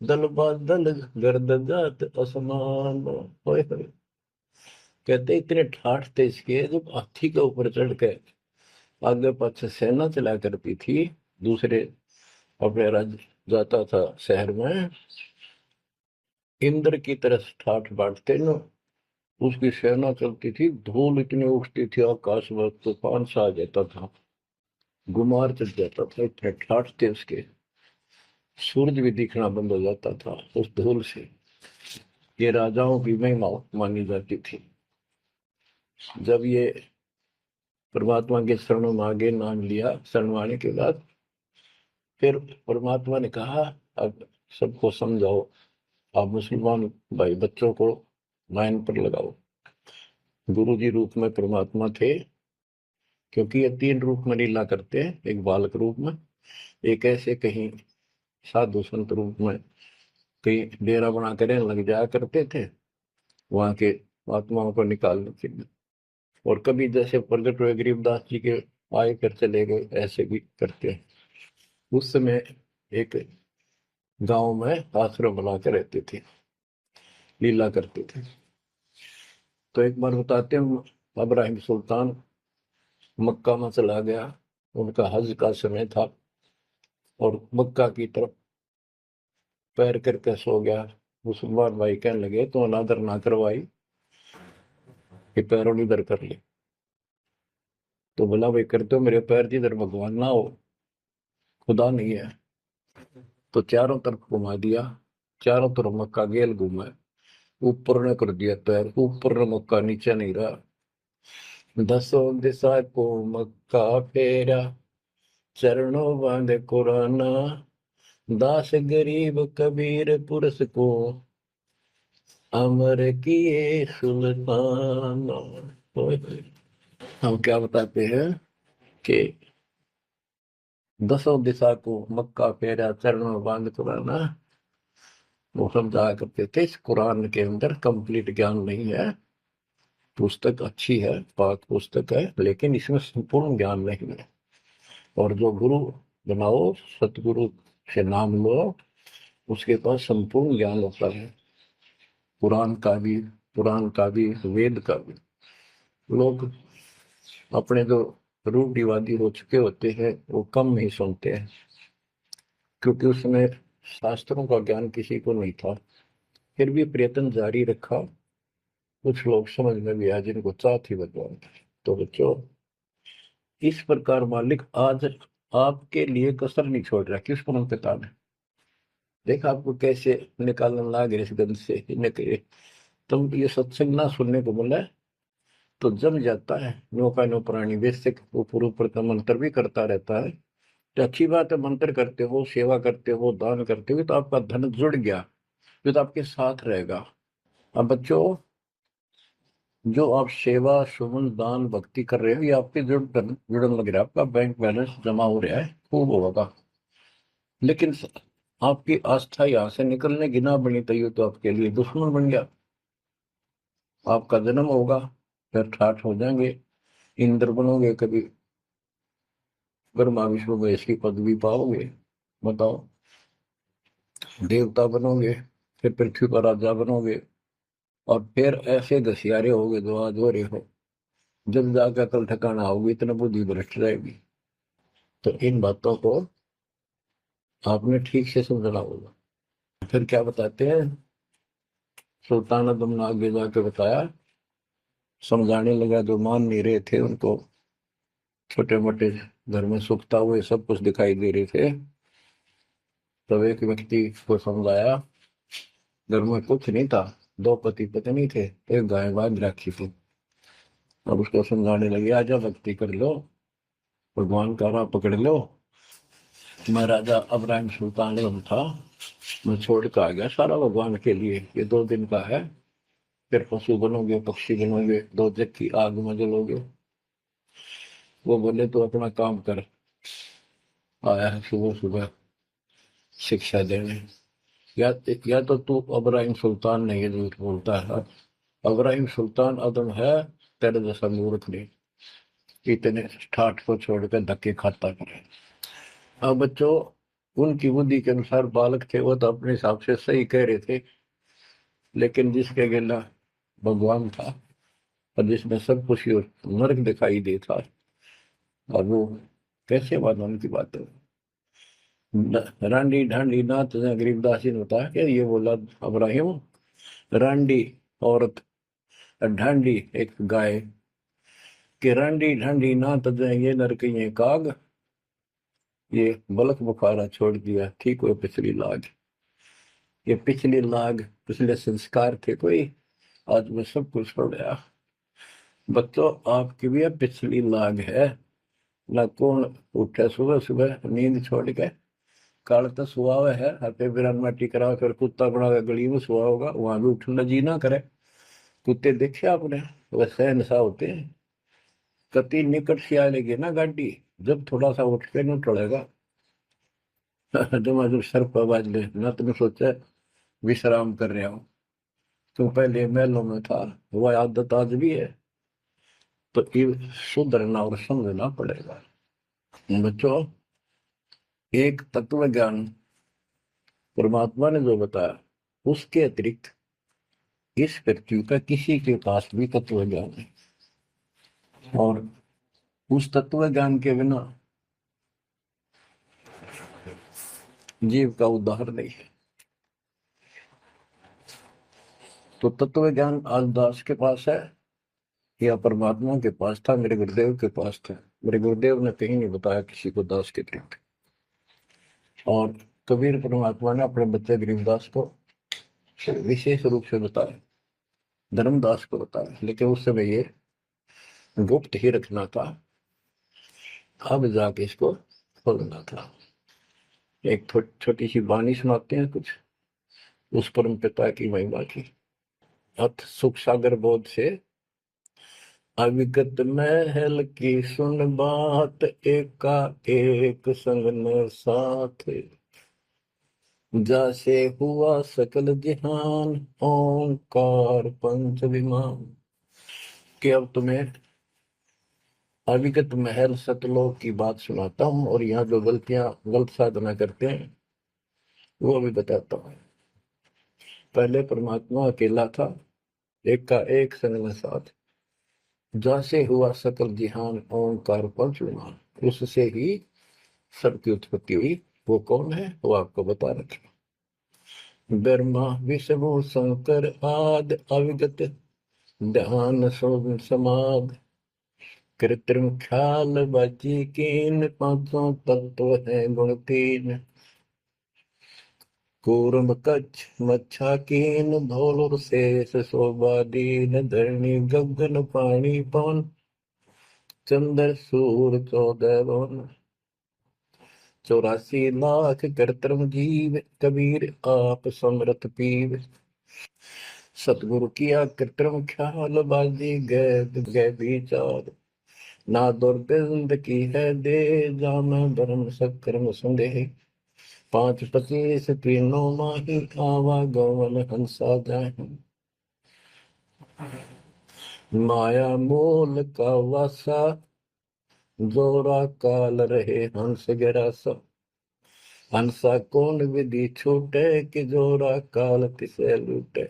दल बादल, गर्द जात असमान। होए होए। कहते इतने ठाठ थे इसके, जब हाथी के ऊपर चढ़ के आगे पाछे सेना चला करती थी, दूसरे अपने राज्य जाता था शहर में, इंद्र की तरह ठाठ बांटते न, उसकी सेना चलती थी, धूल इतनी उठती थी आकाश में, तूफान सा आ जाता था, गुमार चढ़ जाता था, इतने ठाठ थे उसके, सूरज भी दिखना बंद हो जाता था उस धूल से। ये राजाओं की महिमा मानी जाती थी। जब ये परमात्मा के शरण में आगे नाम लिया, शरण आने के बाद फिर परमात्मा ने कहा अब सबको समझाओ, आप मुसलमान भाई बच्चों को लाइन पर लगाओ। गुरु जी रूप में परमात्मा थे, क्योंकि ये 3 रूप में लीला करते हैं, एक बालक रूप में, एक ऐसे कहीं साधु संत रूप में, कहीं डेरा बना कर लग जाया करते थे वहां के आत्माओं को निकालने के लिए, और कभी जैसे प्रगट हुए गरीबदास जी के आए कर चले गए, ऐसे भी करते हैं। उस समय एक गांव में आश्रम बना के रहते थे, लीला करते थे। तो एक बार बताते हैं, इब्राहिम सुल्तान मक्का में चला गया, उनका हज का समय था, और मक्का की तरफ पैर करके सो गया। मुसलमान भाई कहने लगे तो अनादर ना करवाई कि पैरों इधर कर ले। तो बोला भाई करते हो मेरे पैर जिधर भगवान ना हो, खुदा नहीं है। तो चारों तरफ घुमा दिया, चारों तरफ मक्का गेल घूमा, ऊपर ने कर दिया पैर, ऊपर ने मक्का, नीचे नहीं रहा। 10 दिशा को मक्का फेरा, चरणों बांधे कुराना, दास गरीब कबीर पुरस को, अमर किए सुल्तान। हम क्या बताते हैं कि 10 दिशा को मक्का फेरा, चरणों में बांध कुराना, वो समझाया करते थे। इस कुरान के अंदर कंप्लीट ज्ञान नहीं है, पुस्तक अच्छी है, पाक पुस्तक है, लेकिन इसमें संपूर्ण ज्ञान नहीं है। और जो गुरु बनाओ, सतगुरु से नाम लो, उसके पास संपूर्ण ज्ञान होता है, कुरान का भी, पुराण का भी, वेद का भी। लोग अपने जो रूढ़िवादी हो चुके होते हैं वो कम ही सुनते हैं, क्योंकि उसमें शास्त्रों का ज्ञान किसी को नहीं था। फिर भी प्रयत्न जारी रखा, कुछ लोग समझ में भी आए जिनको चाह थी भगवान की। तो बच्चों, इस प्रकार मालिक आज आपके लिए कसर नहीं छोड़ रहा। किस परम पिता ने देखा आपको कैसे निकालने लग रहे इस गंध से, इन्हें तुम ये सत्संग ना सुनने को बोला तो जम जाता है। नो का नो प्राणी वैसे ऊपर ऊपर का मंत्र भी करता रहता है, तो अच्छी बात है, मंत्र करते हो, सेवा करते हो, दान करते हो, तो आपका धन जुड़ गया, जो तो आपके साथ रहेगा। अब बच्चों, जो आप सेवा सुमन दान भक्ति कर रहे हो, ये आपके जुड़न लग रहा है, आपका बैंक बैलेंस जमा हो रहा है, खूब होगा। लेकिन आपकी आस्था यहाँ से निकलने की ना बनी तो ये तो आपके लिए दुश्मन बन गया। आपका जन्म होगा, फिर ठाठ हो जाएंगे, इंद्र बनोगे, कभी ब्रह्मा विष्णु महेश की पदवी पाओगे, बताओ, देवता बनोगे, फिर पृथ्वी पर राजा बनोगे, और फिर ऐसे घसियारे होगे जो आज हो रहे हो, जब जाकर कल ठिकाना होगी, इतना बुद्धि भ्रष्ट रहेगी। तो इन बातों को आपने ठीक से समझना होगा। फिर क्या बताते हैं, सुल्तान आदम ने आगे जाके बताया, समझाने लगा, जो मान नहीं रहे थे उनको, छोटे मोटे घर में सुखता हुए सब कुछ दिखाई दे रहे थे। तब एक व्यक्ति को समझाया, घर में कुछ नहीं था, 2 पति पत्नी थे, एक गाय बांध रखी थी। अब उसको समझाने लगे, आजा भक्ति कर लो, भगवान का राह पकड़ लो। मैं राजा इब्राहिम सुल्तान था, मैं छोड़ कर आ गया सारा भगवान के लिए, ये 2 दिन का है, फिर पशु बनोगे, पक्षी बनोगे, 2 जग की आग में जलोगे। वो बोले तो अपना काम कर, आया है सुबह सुबह शिक्षा देने। या तो तू इब्राहिम सुल्तान नहीं है, झूठ बोलता है। इब्राहिम सुल्तान आदम है, तेरे जैसा मूर्ख नहीं, इतने ठाठ को छोड़कर धक्के खाता करे। अब बच्चों, उनकी बुद्धि के अनुसार बालक थे, वो तो अपने हिसाब से सही कह रहे थे, लेकिन जिसके गिला भगवान था, और जिसमें सब कुछ नरक दिखाई देता, और वो कैसे भगवान की बात है। रांडी ढांडी नाथ गरीबदास जी ने बताया कि ये बोला इब्राहिम, रांडी औरत ढांडी एक गाय कि रंडी ढंडी ना तजे ये नर के ये काग, ये बलक बुखारा छोड़ दिया ठीक हुए पिछली लाग। ये पिछली लाग पिछले संस्कार थे कोई, आज मैं सब कुछ छोड़ गया। बच्चों आपकी भी अब पिछली लाग है ना। कौन उठे सुबह सुबह नींद छोड़ के, काल तो सुहा हुआ है हाथे बिरान माटी करा कर कुत्ता बना के गली में सुहा होगा, वहां भी उठना जी ना करे। कुत्ते देखे आपने, वैसे इंसान होते हैं। कति निकट से आ लेगी ना गाड़ी, जब थोड़ा सा उठ के नहीं टलेगा जब सर पर आवाज ले ना, तुमने सोचा विश्राम कर रहा हूँ। तुम पहले महलों में था, वह आदत आज भी है, तो ये सुधरना और समझना पड़ेगा। बच्चों एक तत्व ज्ञान परमात्मा ने जो बताया, उसके अतिरिक्त इस पृथ्वी का किसी के पास भी तत्व ज्ञान है, और उस तत्व ज्ञान के बिना जीव का उद्धार नहीं है। तो तत्व ज्ञान आज दास के पास है या परमात्मा के पास था, मेरे गुरुदेव के पास था। मेरे गुरुदेव ने कहीं नहीं बताया किसी को दास के अतिरिक्त। और कबीर परमात्मा ने अपने बच्चे गरीबदास को विशेष रूप से बताया, धर्मदास को बताया, लेकिन उस समय ये गुप्त ही रखना था, अब जाके इसको खोलना था। एक छोटी सी वाणी सुनाते हैं कुछ उस परम पिता की महिमा की। अथ सुख सागर बोध से अविगत महल की सुन बात, एका एक संग न साथ, जैसे हुआ सकल जहान, ओंकार पंच विमान। कि अब तुम्हें अविगत महल सतलोक की बात सुनाता हूँ, और यहाँ जो गलत साधना करते हैं वो भी बताता हूँ। पहले परमात्मा अकेला था, एक का एक संग में साथ, जैसे हुआ सकल जिहान, ओंकार पंच विमान, उससे ही सबकी उत्पत्ति हुई। वो कौन है वो आपको बता रखा। ब्रह्मा विष्णु शंकर आदि, अविगत ध्यान समाध, कृत्रिम ख्याल बाजी कीन, पांचों तत्व है गुण तीन, कूर्म कच्छ मच्छा कीन, धौल और शेष शोभा दीन, धरणी गगन पानी पवन, चंद्र सूर 14 भुवन, 84 लाख कृत्रिम जीव, कबीर आप समरथ पीव, सतगुरु किया कृत्रिम ख्याल बाजी गए विचार, ना दुर्बिंद की है दे, जाना धर्म सक्रम संदेह, 5 25 तीनों माही, आवा गवन हंसा जाए, माया मूल का वासा, जोरा काल रहे हंस गिरासा, हंसा कौन विधि छूटे, कि जोरा काल तिसे लूटे।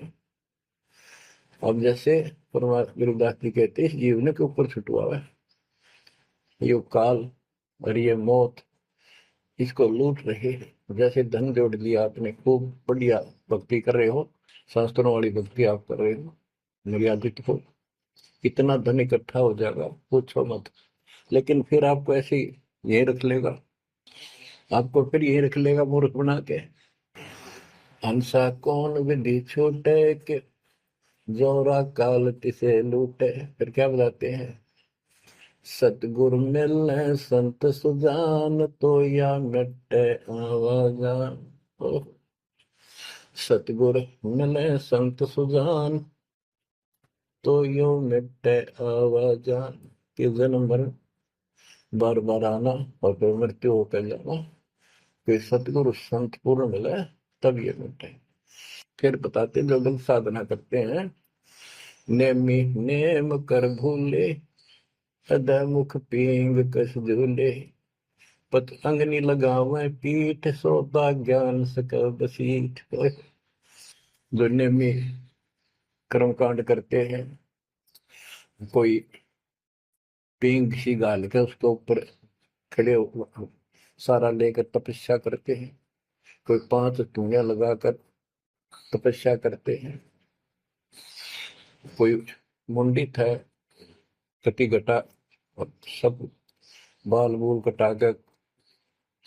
अब जैसे परमात्मा गुरुदास जी कहते हैं, जीवन के ऊपर छुटवा है ये काल और ये मौत, इसको लूट रहे हैं। जैसे धन जोड़ लिया आपने, खूब बढ़िया भक्ति कर रहे हो, शास्त्रों वाली भक्ति आप कर रहे हो, मर्यादित हो, इतना धन इकट्ठा हो जाएगा पूछो मत। लेकिन फिर आपको ऐसे यही रख लेगा, आपको फिर यही रख लेगा मूर्ख बना के। हंसा कौन विधि छूटे, के जोरा काल तिसे लूटे। फिर क्या बताते हैं, सतगुरु मिलने संत सुजान, तो या मिटे आवाजान। सतगुरु मिले संत सुजान, तो यो मिटे आवाजान। कि जन्म मरण बार बार आना और फिर मृत्यु होकर जाना, फिर सतगुरु संत पूर्ण मिले तब ये मिटे। फिर बताते जो लोग साधना करते हैं, नेमी नेम कर भूले, हृदय मुख पींग कस झूले, पत अंगनी लगावे पीठ, सोता ज्ञान सक बसीठ। जो नेमी कर्मकांड करते हैं, कोई पींग सी गाल के उसके ऊपर खड़े सारा लेकर तपस्या करते हैं, कोई 5 धूनिया लगाकर तपस्या करते हैं, कोई मुंडित है, कटी घटा और सब बाल बूल कटा कर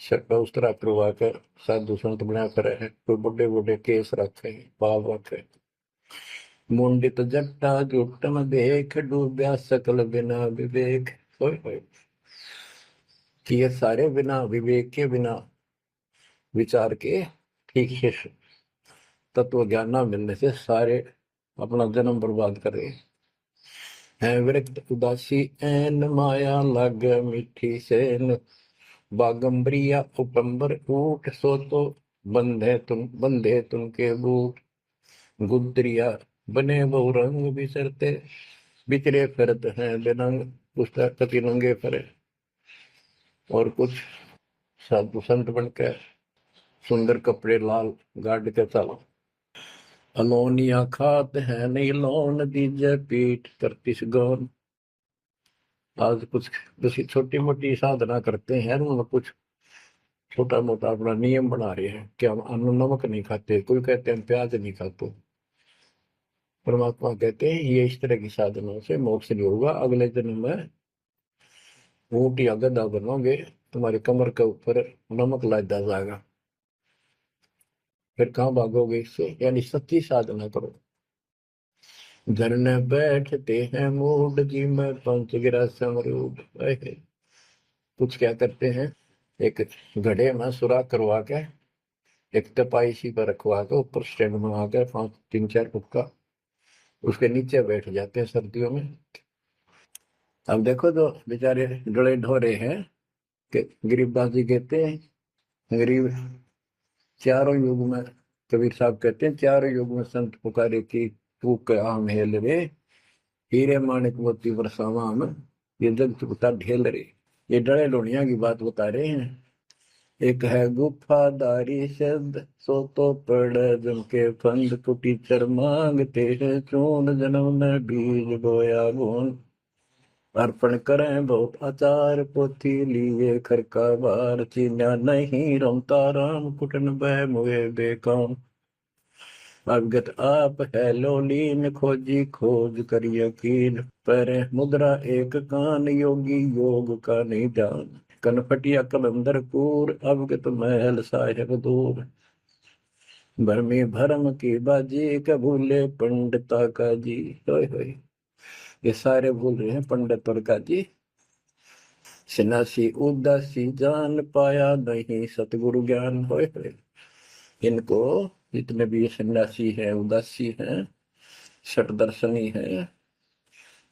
शर्ट उस तरह करवा कर साधु संत बना कर है, कोई बड़े बड़े केस रखे बाल रखे। मुंडित जट्टा जुटन देख डूब्या सकल बिना विवेक। कि ये सारे बिना विवेक के, बिना विचार के, ठीक से तत्व ज्ञान न मिलने से सारे अपना जन्म बर्बाद कर रहे हैं। विरक्त उदासी एन माया लग मीठी सेन, बागंबरिया उपंबर ऊट सो तो बंधे तुम के बूट। गुदरिया बने बहु रंग बिचरते, बिचरे फिरत हैं बेरंग। पुस्तक कति नंगे फरे। और कुछ साधु संत बनकर सुंदर कपड़े लाल गाड़ के चलो। अलोनिया खात है नहीं लोन दीजे पीठ करती गौन। आज कुछ किसी छोटी मोटी साधना करते हैं, उनमें कुछ छोटा मोटा अपना नियम बना रहे हैं कि हम अन्न नमक नहीं खाते, कोई कहते हैं प्याज नहीं खाते। परमात्मा कहते हैं ये इस तरह की साधनों से मोक्ष नहीं होगा, अगले जन्म में ऊंट या गधा बनोगे, तुम्हारी कमर के ऊपर नमक लादा जाएगा, फिर कहाँ भागोगे इससे। यानी सच्ची साधना करो। झरने बैठते हैं मूड जी में पंच गिरा समरूप। कुछ क्या करते हैं, एक घड़े में सुराख करवा के एक तपाई सी पर रखवा के ऊपर स्टैंड बना के 3-4 फुट का, उसके नीचे बैठ जाते हैं सर्दियों में। अब देखो तो बेचारे डले ढोरे हैं कि गरीबबाजी कहते हैं। गरीब चारों युग में, कबीर साहब कहते हैं चारों युग में संत पुकारे की तू आम हेल रे, हीरे माणिक मोती बरसावा में, ये जग चुकता ढेल रे। ये डले लोनिया की बात बता रहे हैं। एक है गुफादारी शब्द सो तो पड़ जम के फंद, तो टीचर मांगते हैं चून जन्म ने बीज बोया गुण। अर्पण करें बहुत आचार पोथी लिए खरका बार, चीन्या नहीं रमता राम कुटन बह मुए बेकाम। अवगत आप है लोलीन खोजी खोज कर यकीन, पर मुद्रा एक कान योगी योग का नहीं ध्यान। कनपटिया कलंदर पूर अवगत महल साहेब दूर, भरमी भरम की बाजी कबूले पंडिता का जी। ये सारे भूल रहे हैं पंडित और का जी। सन्यासी उदासी जान पाया नहीं सतगुरु ज्ञान। होए इनको जितने भी सन्यासी हैं, उदासी हैं, शट दर्शनी हैं,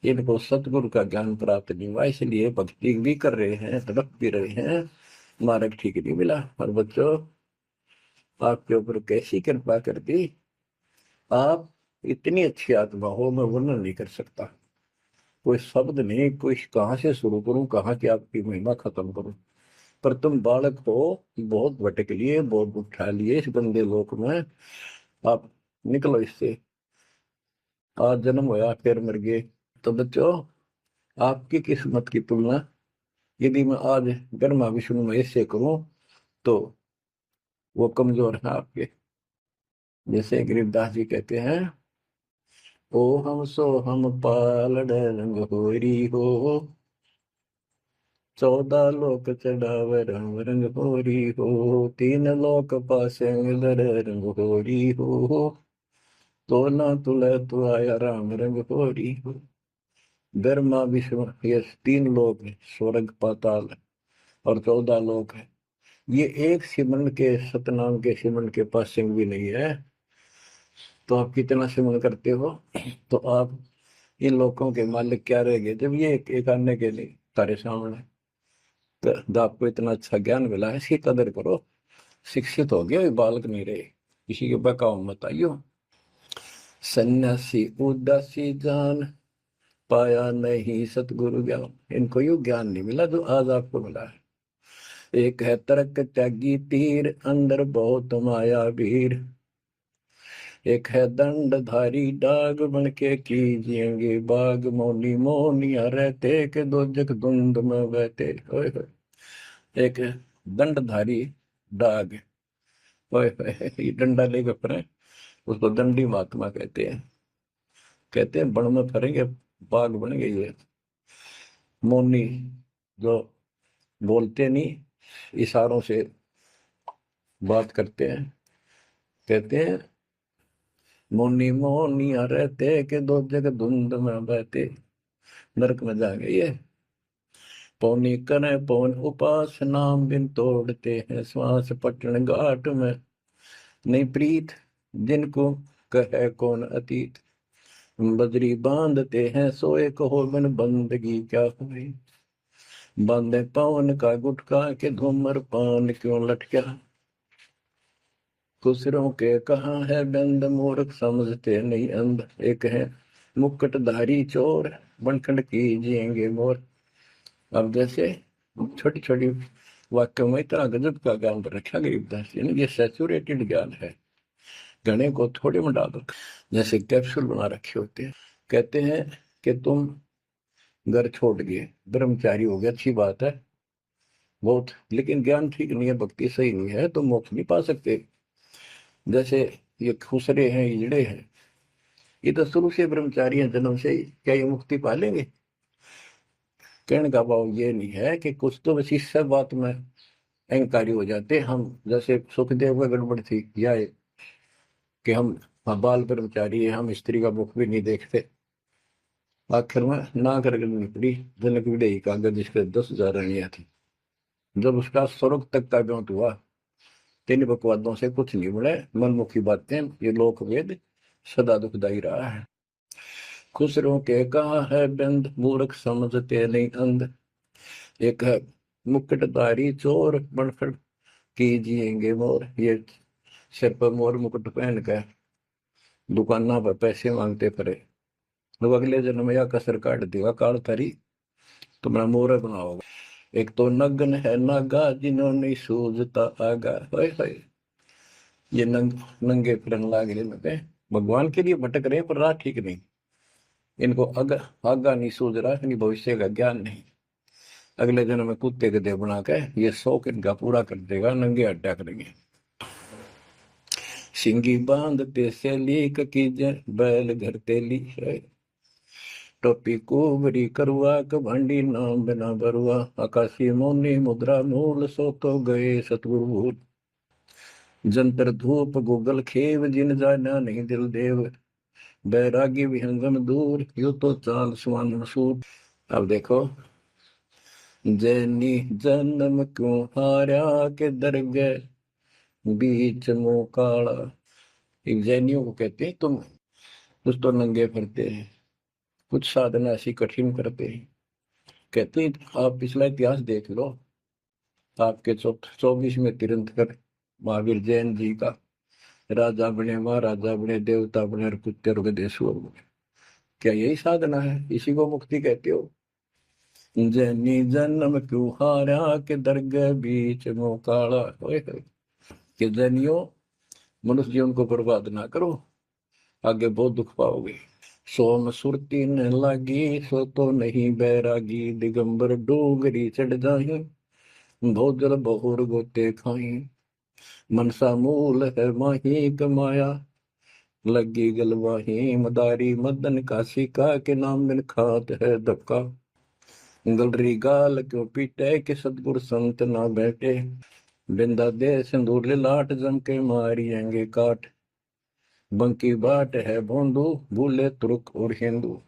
इनको सतगुरु का ज्ञान प्राप्त नहीं हुआ, इसलिए भक्ति भी कर रहे हैं, तड़प भी रहे हैं, मार्ग ठीक नहीं मिला। और बच्चों आपके ऊपर कैसी कृपा कर दी, आप इतनी अच्छी आत्मा हो, मैं वर्णन नहीं कर सकता। कोई शब्द नहीं, कोई कहाँ से शुरू करूं, कहाँ की आपकी महिमा खत्म करूं। पर तुम बालक हो, बहुत भटक लिए, बहुत उठा लिए इस गंदे लोक में, आप निकलो इससे। आज जन्म होया फिर मर गए। तो बच्चों आपकी किस्मत की तुलना यदि मैं आज ब्रह्मा विष्णु महेश से करूं तो वो कमजोर है आपके। जैसे गरीबदास जी कहते हैं, ओ हम सो हम पालड़ रंग होरी हो, 14 लोक चढ़ाव रंग रंग होरी हो, 3 लोक पासे रंग होरी हो, तो ना तुले तो आया राम रंग होरी हो। ब्रह्मा विष्णु ये 3 लोक है, स्वर्ग पाताल और 14 लोक है। ये एक सिमरन के, सतनाम के सिमरन के पास सिंह भी नहीं है। तो आप कितना सिमरन करते हो, तो आप इन लोगों के मालिक क्या रह गए जब ये एक आने के लिए तारे सामने। तो आपको इतना अच्छा ज्ञान मिला है, इसकी कदर करो। शिक्षित हो गए, बालक नहीं रहे, किसी के बकाओ मत आइयो। सन्यासी उदासी जान पाया नहीं सतगुरु ज्ञान, इनको यू ज्ञान नहीं मिला जो आज आपको मिला है। एक है तर्क त्यागी तीर, अंदर बहुत माया वीर, एक है दंडधारी डाग, बन के कीजिएंगे बाग, मौनी मौनिया रहते के दो जग धुंध में बहते। ओए होए, एक दंडधारी डाग, ओए होए, ये डंडा लेकर पड़े, उसको दंडी महात्मा कहते हैं। कहते हैं बन में फरेंगे बाघ बन गई है। मौनी जो बोलते नहीं, इशारों से बात करते हैं, कहते हैं मौनी मौनिया रहते के दो जग धुंध में बहते, नरक में जा गई है। पौनी करें पौन उपास नाम बिन तोड़ते हैं श्वास पटन घाट में, नहीं प्रीत जिनको कहे कौन अतीत, बजरी बांधते हैं सोए कहो बिन बंदगी क्या हुई, बांधे पवन का गुटका के धूमर पान क्यों लटका, खुसरों के कहाँ है बंद मूर्ख समझते नहीं अंध, एक है मुकुटधारी चोर बनखंड कीजिएंगे मोर। अब जैसे छोटी छोटी वाक्यों में इतना गजब का ज्ञान रखा गरीबदास जी ने, ये सैचुरेटेड ज्ञान है, गणे को थोड़े में डाल रखा, जैसे कैप्सूल बना रखे होते हैं। कहते हैं कि तुम घर छोड़ गए, ब्रह्मचारी हो गया, अच्छी बात है बहुत, लेकिन ज्ञान ठीक नहीं है, भक्ति सही नहीं है तो मोक्ष नहीं पा सकते। जैसे ये खुसरे हैं, ये जड़े हैं, ये तो शुरू से ब्रह्मचारी हैं जन्म से ही, क्या ये मुक्ति पा लेंगे? कहने का भाव ये नहीं है कि कुछ तो बस इस सब बात में अहंकारी हो जाते हम, जैसे सुखदेव में गड़बड़ थी या कि हम बाल ब्रह्मचारी है, हम स्त्री का मुख भी नहीं देखते। आखिर में ना कर निकली जनक विदेही कागज, जिसके 10,000 रानियां थी। जब उसका स्वर्ग तक का ब्योंत हुआ, तीन बकवादों से कुछ नहीं बने, मनमुखी बातें, ये लोक वेद सदा दुखदाई रहा है। खुसरों के कहा है बंद मूर्ख समझते नहीं अंध, एक है मुकुटधारी चोर बनखड़ कीजिएंगे मोर, ये सिर पर मोर मुकुट पहन कर दुकाना पर पैसे मांगते पड़े, लोग अगले जन्म या कसर काट देगा काल थारी, तुम्हारा मोर बनाओगा। एक तो नग्न है नागा जिन्होंने सूझता आगा, हाय ये नंगे फिरन लाग रहे, भगवान के लिए भटक रहे पर राह ठीक नहीं, इनको आगा नहीं सूझ रहा, इनकी भविष्य का ज्ञान नहीं, अगले जन्म में कुत्ते गधे बना के ये शौक इनका पूरा कर देगा, नंगे अड्डा करेंगे। सिंगी बांधते से लीक कीजे बैल घर तेली है, टोपी कुबरी करुआ कभांडी नाम बिना बरुआ, आकाशी मोनी मुद्रा मूल सो तो गए सतगुरु भूल, जंतर धूप गूगल खेव जिन जाना नहीं दिल देव, बैरागी विहंगम दूर यू तो चाल सुवन सूट। अब देखो, जैनी जन्म क्यों हारा के दरगे बीच मुंह काला, एक जैनियों को कहते हैं तुम कुछ तो नंगे फिरते हैं, कुछ साधना ऐसी कठिन करते हैं। कहते हैं आप पिछला इतिहास देख लो, आपके 24वें तीर्थंकर महावीर जैन जी का, राजा बने महाराजा बने देवता बने और कुत्ते रुके देशवर बने, क्या यही साधना है? इसी को मुक्ति कहते हो? जैनी जन्म क्यों हारा के दरगाह बीच मुंह काला, कि जैनियों मनुष्य जीवन को बर्बाद ना करो, आगे बहुत दुख पाओगे। सोम सुरती न लागी सो तो नहीं बैरागी, दिगंबर डोगरी चढ़ जाही बहुत जल बहुर गोते खाई, मनसा मूल है माही कमाया लगी गलवाही, मदारी मदन काशी का के नाम बिन खात है धक्का, गलरी गाल क्यों पीटे के सतगुर संत ना बैठे, बिंदा दे सिंदूर लाट जम के मारिएंगे काट, बंकी बाट है भोंदू भूले तुर्क और हिंदू,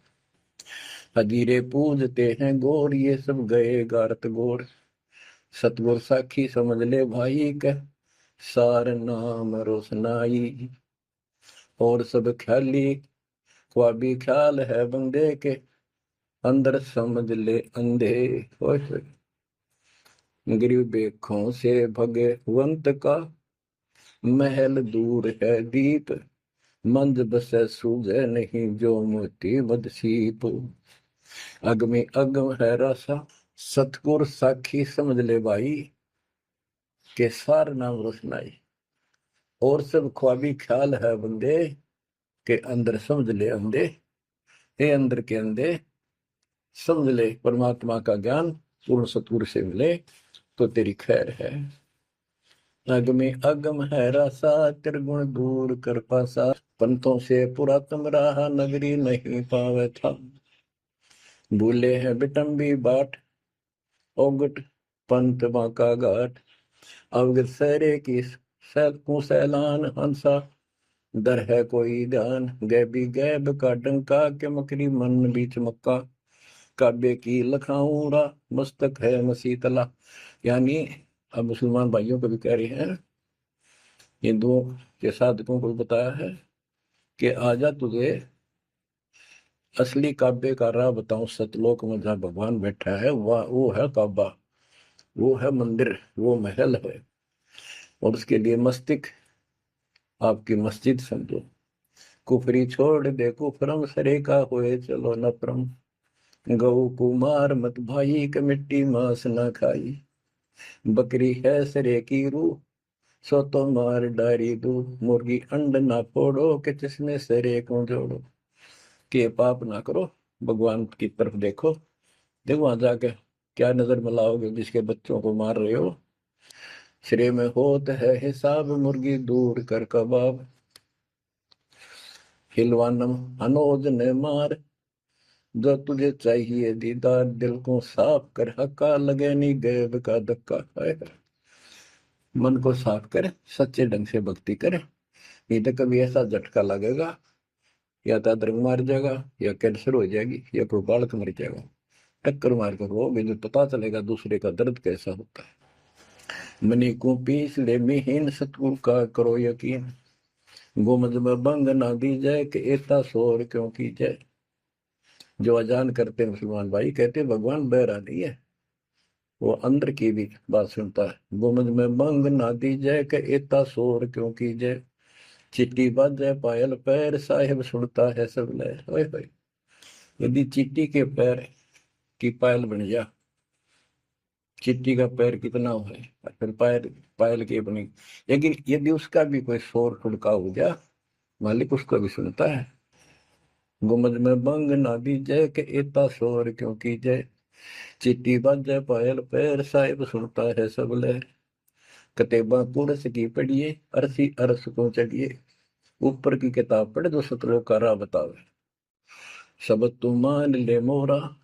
हजीरे पूजते हैं गोर ये सब गए गारत गोर, सतगुर साखी समझ ले भाई कह सार नाम रोशनाई, और सब ख्याली ख्वाबी ख्याल है बंदे के अंदर समझ ले अंधे, गरीब बेखों से भगवंत का महल दूर है दीप, मंद बसे सूझे नहीं जो मोती बदसीप, अगमी अगम है रसा सतगुर साखी समझ ले भाई के सार नाम रोशनाई, और सब ख्वाबी ख्याल है बंदे के अंदर समझ ले अंधे, हे अंदर के अंधे समझ ले परमात्मा का ज्ञान पूर्ण सतगुर से मिले तो तेरी खैर है। अगमे अगम है रसा त्रिगुण दूर कर पासा, पंथों से पुरातन रहा, नगरी नहीं पावे था। भूले हैं बिटम्बी बाट, ओगट पंथ बांका घाट। अवगत सहरे की सैलकों सैलान, हंसा दर है कोई ध्यान। गैबी गैब का डंका, के मकरी मन बीच मक्का। काबे की लखाऊरा, मस्तक है मसीतला। यानी अब मुसलमान भाइयों को भी कह रहे हैं, हिंदुओं के साधकों को बताया है कि आजा तुझे असली काबे का राह बताऊं। सतलोक में जहाँ भगवान बैठा है वह वो है काबा, वो है मंदिर, वो महल है। और उसके लिए मस्तिक आपकी मस्जिद समझो। कुफरी छोड़ दे कुफरम, सरे का होए चलो नफरम। गौ कुमार मत भाई, के मिट्टी मांस न खाई। बकरी है सरे की रूह, सो तो मार डारी दू। मुर्गी अंड ना फोड़ो, के जिसमें सरे को जोड़ो। के पाप ना करो, भगवान की तरफ देखो। देखो वहां जाके क्या नजर मिलाओगे, जिसके बच्चों को मार रहे हो। श्रेय में होत है हिसाब, मुर्गी दूर कर कबाब। हिलवानम अनोज ने मार, जो तुझे चाहिए दीदार। दिल को साफ कर, हक्का लगे नहीं गैब का धक्का है। मन को साफ कर, सच्चे ढंग से भक्ति कर। नहीं तो कभी ऐसा झटका लगेगा, या तो अदरक मार जाएगा, या कैंसर हो जाएगी, या कोई बालक मर जाएगा। टक्कर मार कर वो भी पता चलेगा दूसरे का दर्द कैसा होता है। मनी को पीस ले मिहीन, सतगुरु का करो यकीन। गोमज में बंग ना दी जाए, कि एता शोर क्यों की जाए। जो अजान करते मुसलमान भाई कहते भगवान बहरा नहीं है, वो अंदर की भी बात सुनता है। गोमज में बंग ना दी जाए, कि एता शोर क्यों की जाए। चिट्टी बाजे पायल पैर, साहिब सुनता है सब लय। होए होए, यदि चींटी के पैर की पायल बन जा, चींटी का पैर कितना है, फिर पायल पायल की बनी। लेकिन यदि उसका भी कोई शोर खुड़का हो जा, मालिक उसको भी सुनता है। गुमज में बंग ना दी जय, के एता शोर क्यों की जय। चींटी बाजे पायल पैर, साहिब सुनता है सब लहर। कतेबा पुरस की पढ़िए, अरसी अरस को चढ़िए। ऊपर की किताब पढ़े जो सतलोक का राह बतावे। सब तू मान ले मोरा,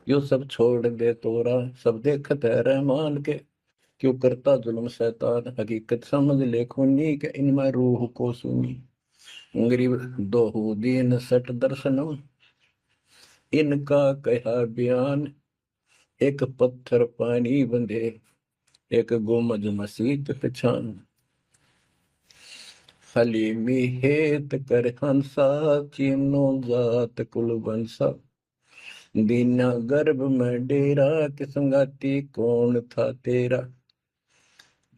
यो सब छोड़ दे तोरा। सब देखत है रहमान के, क्यों करता जुल्म शैतान। हकीकत समझ ले खूनी, के इनमें रूह को सुनी। गरीब दोहू दीन सट दर्शनम, इनका कहा बयान। एक पत्थर पानी बंधे, एक गोमज मसीत पहचान। हलीमी हेत कर हंसा, चीनो जात कुल बंसा। दीना गर्भ में डेरा, कि संगाती कौन था तेरा।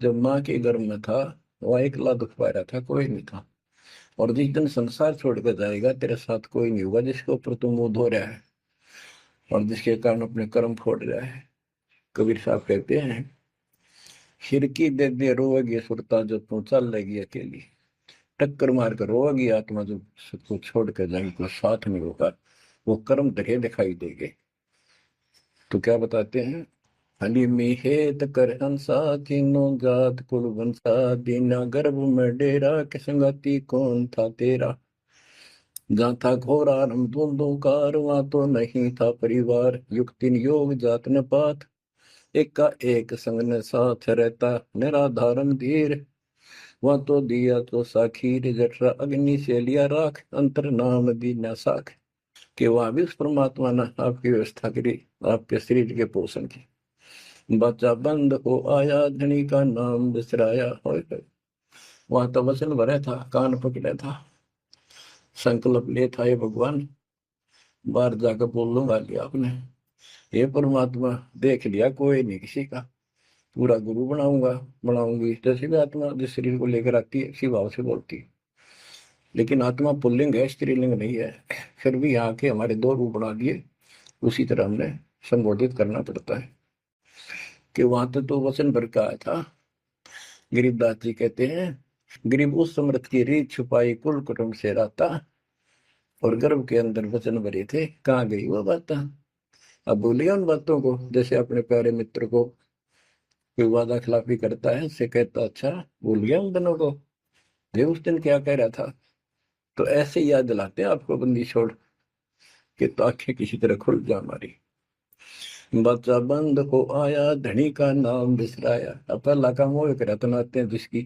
जब माँ के गर्भ में था वह अकेला दुख पा रहा था, कोई नहीं था। और जिस दिन संसार छोड़ कर जाएगा, तेरे साथ कोई नहीं होगा, जिसके ऊपर तुम मुंह धो रहा है और जिसके कारण अपने कर्म फोड़ रहा है। कबीर साहब कहते हैं, खिड़की दे दे रोएगी सुरता, जो तू चल लेगी अकेली। टक्कर मार कर रोएगी आत्मा, जो सबको छोड़ कर जाएगी, कोई साथ नहीं होगा, वो कर्म धरे दिखाई देंगे। तो क्या बताते हैं, हली में हेत कर हंसा, तीनों जात कुल वंशा। दीना गर्भ में डेरा, के संगति कौन था तेरा। जहाँ था घोर आरंभ धुंधुकार, वहां तो नहीं था परिवार। युक्ति योग जात न पात, एक का एक संग न साथ रहता। निराधारम धीर, वहां तो दिया तो साखीर। जठरा अग्नि से लिया राख, अंतर नाम दीना साख। कि वहां भी उस परमात्मा ने आपकी व्यवस्था करी, आपके शरीर के पोषण की। बच्चा बंद हो आया, धनी का नाम बिसराया। हो वहां तो वचन भरा था, कान पकड़ा था, संकल्प ले था, ये भगवान बाहर जाकर बोल लूंगा लिया आपने। ये परमात्मा देख लिया कोई नहीं किसी का, पूरा गुरु बनाऊंगा बनाऊंगी। जैसे भी आत्मा जिस शरीर को लेकर आती है इसी भाव से बोलती है। लेकिन आत्मा पुल्लिंग है, स्त्रीलिंग नहीं है। फिर भी यहाँ के हमारे दो रूप बना दिए, उसी तरह हमने संबोधित करना पड़ता है। कि वहां तो वचन भर का आया था। गरीबदास जी कहते हैं, गरीब उस समृद्ध की रीत छुपाई, कुल कुटुंब से रहता। और गर्भ के अंदर वचन भरे थे, कहाँ गई वो बात। अब भूलिए उन बातों को। जैसे अपने प्यारे मित्र को कोई वादा खिलाफी करता है, उससे कहता अच्छा भूल गया उन दिनों को, ये उस दिन क्या कह रहा था। तो ऐसे याद दिलाते हैं आपको बंदी छोड़ के, तो आंखें किसी तरह खुल जा हमारी। बच्चा बंद हो आया, धनी का नाम बिसराया। अब पहला काम वो कराते नाते हैं जिसकी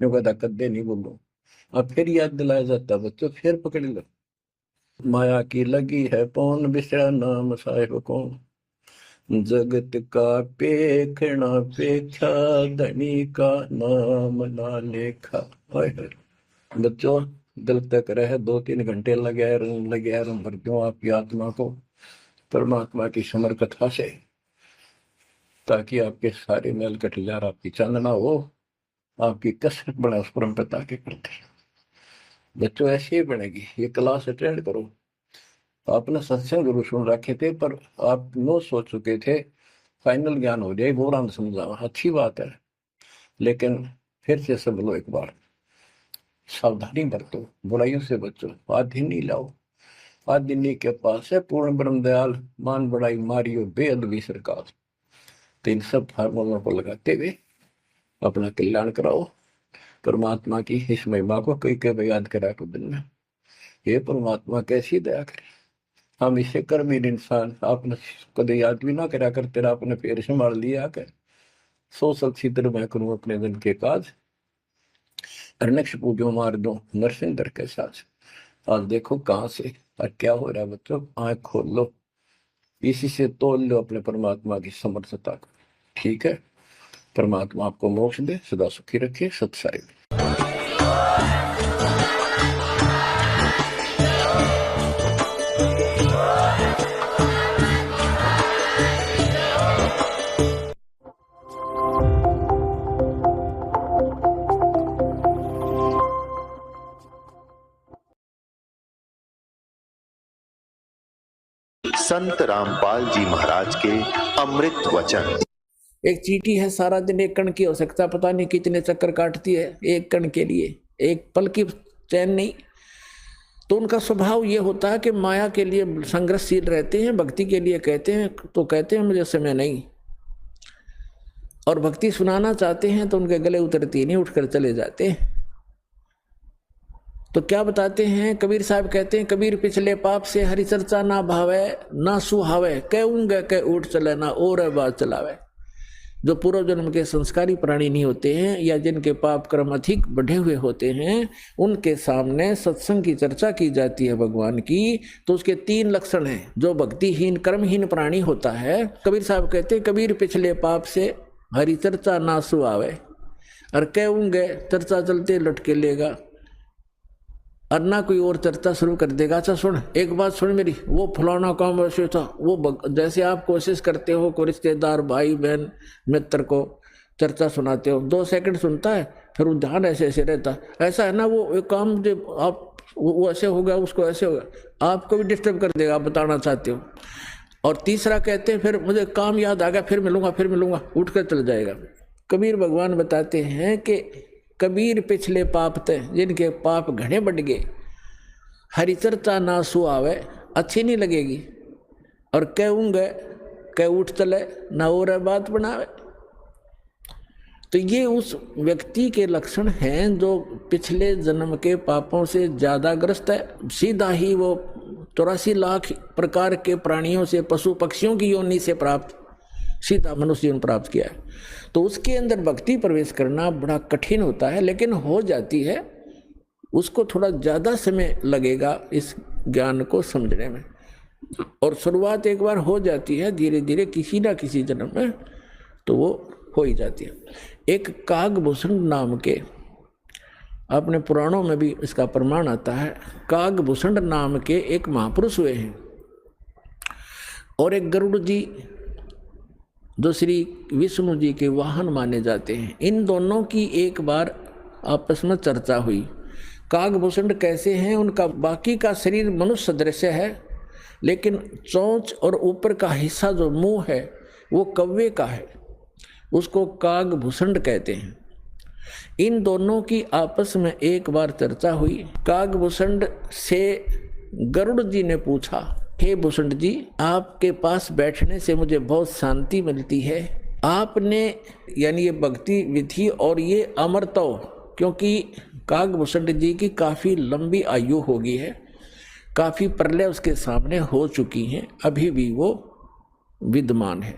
जो कहता कद्दे नहीं बोलो, अब फिर याद दिलाया जाता बच्चों, फिर पकड़ लो। माया की लगी है पौन, बिसरा नाम साहिब कौन, जगत का पेखना पेखा, धनी का नाम ना लेखा। बच्चों दिल तक रहे 2-3 घंटे लगे भर क्यों आपकी आत्मा को परमात्मा की समर कथा से, ताकि आपके सारे मेल कट जाए, आपकी चांदना हो, आपकी कसरत बने उस परम पिता के प्रति। बच्चों ऐसे ही बनेगी। ये क्लास अटेंड करो। आपने सत्संग जरूर सुन रखे थे, पर आप नो सोच चुके थे फाइनल ज्ञान हो जाए, बोरान समझा, अच्छी बात है, लेकिन फिर से सब लो एक बार, सावधानी बरतो, बुराइयों से बचो, आधिनी लाओ। आधिनी के पास है पूर्ण ब्रह्म दयाल, मान बड़ाई मारियो बेअदबी सरकार। तो इन सब फार्मूलों को लगाते हुए अपना कल्याण कराओ। परमात्मा की इस महिमा को कई कई याद करा को दिन में, ये परमात्मा कैसी दया करे। हम इसे कर्महीन इंसान, आपने कदे याद भी ना करा कर, तेरा आपने पैर संभाल लिया कर। 100 सक्षित्र मैं करूं अपने दिन के काज, अर्नक्ष पूजो मार दो नरसिंह के साथ। आज देखो कहां से और क्या हो रहा है बच्चों, आंख खोल लो, इसी से तोल लो अपने परमात्मा की समर्थता को। ठीक है, परमात्मा आपको मोक्ष दे, सदा सुखी रखे। सत्साई। संत रामपाल जी महाराज के अमृत वचन। एक चींटी है, सारा दिन एक कण की हो सकता, पता नहीं कितने चक्कर काटती है एक कण के लिए, एक पल की चैन नहीं। तो उनका स्वभाव ये होता है कि माया के लिए संघर्षशील रहते हैं, भक्ति के लिए कहते हैं तो कहते हैं मुझे समय नहीं, और भक्ति सुनाना चाहते हैं तो उनके गले उतरती नहीं, उठकर चले जाते हैं। तो क्या बताते हैं कबीर साहब, कहते हैं कबीर पिछले पाप से हरि चर्चा ना भावे ना सुहावे, कहूंगे कह उठ चले ना और बात चलावे। जो पूर्व जन्म के संस्कारी प्राणी नहीं होते हैं या जिनके पाप कर्म अधिक बढ़े हुए होते हैं, उनके सामने सत्संग की चर्चा की जाती है भगवान की, तो उसके 3 लक्षण हैं। जो भक्तिहीन कर्महीन प्राणी होता है, कबीर साहब कहते हैं कबीर पिछले पाप से हरि चर्चा ना सुहावे, और कहूंगे चर्चा चलते लटके लेगा, और ना कोई और चर्चा शुरू कर देगा। अच्छा सुन, एक बात सुन मेरी, वो फलाना काम वैसे था, वो जैसे आप कोशिश करते हो को रिश्तेदार भाई बहन मित्र को चर्चा सुनाते हो, 2 सेकंड सुनता है, फिर वो ध्यान ऐसे ऐसे रहता, ऐसा है ना वो एक काम जो आप वो ऐसे हो गया, उसको ऐसे हो गया, आपको भी डिस्टर्ब कर देगा, आप बताना चाहते हो। और तीसरा कहते हैं फिर मुझे काम याद आ गया, फिर मिलूंगा, उठ कर चल जाएगा। कबीर भगवान बताते हैं कि कबीर पिछले पाप थे, जिनके पाप घने बढ़ गए, हरि चर्चा ना सुहावे, अच्छी नहीं लगेगी, और कहूंगे कह उठ चले ना और बात बनावे। तो ये उस व्यक्ति के लक्षण हैं जो पिछले जन्म के पापों से ज्यादा ग्रस्त है। सीधा ही वो 84 लाख प्रकार के प्राणियों से, पशु पक्षियों की योनि से प्राप्त सीधा मनुष्य जीवन प्राप्त किया है। तो उसके अंदर भक्ति प्रवेश करना बड़ा कठिन होता है, लेकिन हो जाती है। उसको थोड़ा ज़्यादा समय लगेगा इस ज्ञान को समझने में, और शुरुआत एक बार हो जाती है, धीरे धीरे किसी ना किसी जन्म में तो वो हो ही जाती है। एक कागभूषण नाम के, अपने पुराणों में भी इसका प्रमाण आता है, कागभूषण नाम के एक महापुरुष हुए हैं, और एक गरुड़ जी जो श्री विष्णु जी के वाहन माने जाते हैं। इन दोनों की एक बार आपस में चर्चा हुई। कागभूषण कैसे हैं, उनका बाकी का शरीर मनुष्य सदृश है, लेकिन चोंच और ऊपर का हिस्सा जो मुंह है वो कौवे का है, उसको कागभूषण कहते हैं। इन दोनों की आपस में एक बार चर्चा हुई। कागभूषण से गरुड़ जी ने पूछा, हे भूषण जी, आपके पास बैठने से मुझे बहुत शांति मिलती है। आपने यानी ये भक्ति विधि और ये अमरत्व, क्योंकि कागभूषण जी की काफी लंबी आयु हो गई है, काफी प्रलय उसके सामने हो चुकी हैं, अभी भी वो विद्यमान है।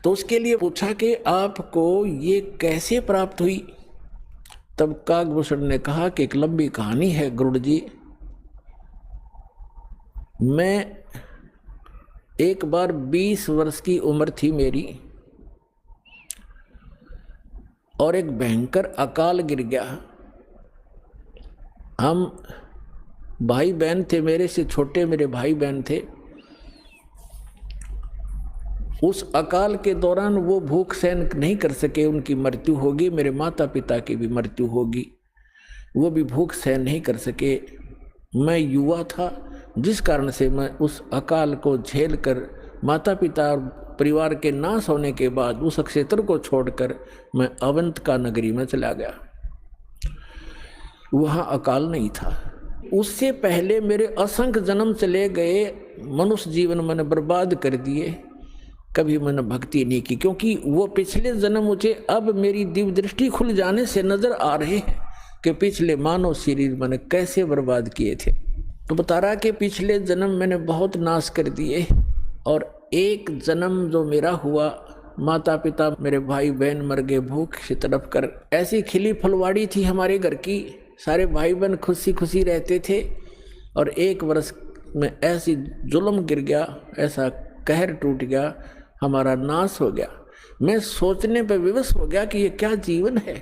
तो उसके लिए पूछा कि आपको ये कैसे प्राप्त हुई? तब कागभूषण ने कहा कि एक लंबी कहानी है गुरु जी। मैं एक बार 20 वर्ष की उम्र थी मेरी, और एक भयंकर अकाल गिर गया। हम भाई बहन थे, मेरे से छोटे मेरे भाई बहन थे। उस अकाल के दौरान वो भूख सहन नहीं कर सके, उनकी मृत्यु होगी। मेरे माता पिता की भी मृत्यु होगी, वो भी भूख सहन नहीं कर सके। मैं युवा था, जिस कारण से मैं उस अकाल को झेल कर माता पिता और परिवार के नाश होने के बाद उस क्षेत्र को छोड़कर मैं अवंतिका नगरी में चला गया। वहाँ अकाल नहीं था। उससे पहले मेरे असंख्य जन्म चले गए, मनुष्य जीवन मैंने बर्बाद कर दिए, कभी मैंने भक्ति नहीं की, क्योंकि वो पिछले जन्म मुझे अब मेरी दिव्य दृष्टि खुल जाने से नजर आ रहे हैं कि पिछले मानव शरीर मैंने कैसे बर्बाद किए थे। तो बता रहा कि पिछले जन्म मैंने बहुत नाश कर दिए, और एक जन्म जो मेरा हुआ, माता पिता मेरे भाई बहन मर गए भूख से तड़प कर। ऐसी खिली फुलवाड़ी थी हमारे घर की, सारे भाई बहन खुशी खुशी रहते थे, और एक वर्ष में ऐसी जुल्म गिर गया, ऐसा कहर टूट गया, हमारा नाश हो गया। मैं सोचने पर विवश हो गया कि ये क्या जीवन है।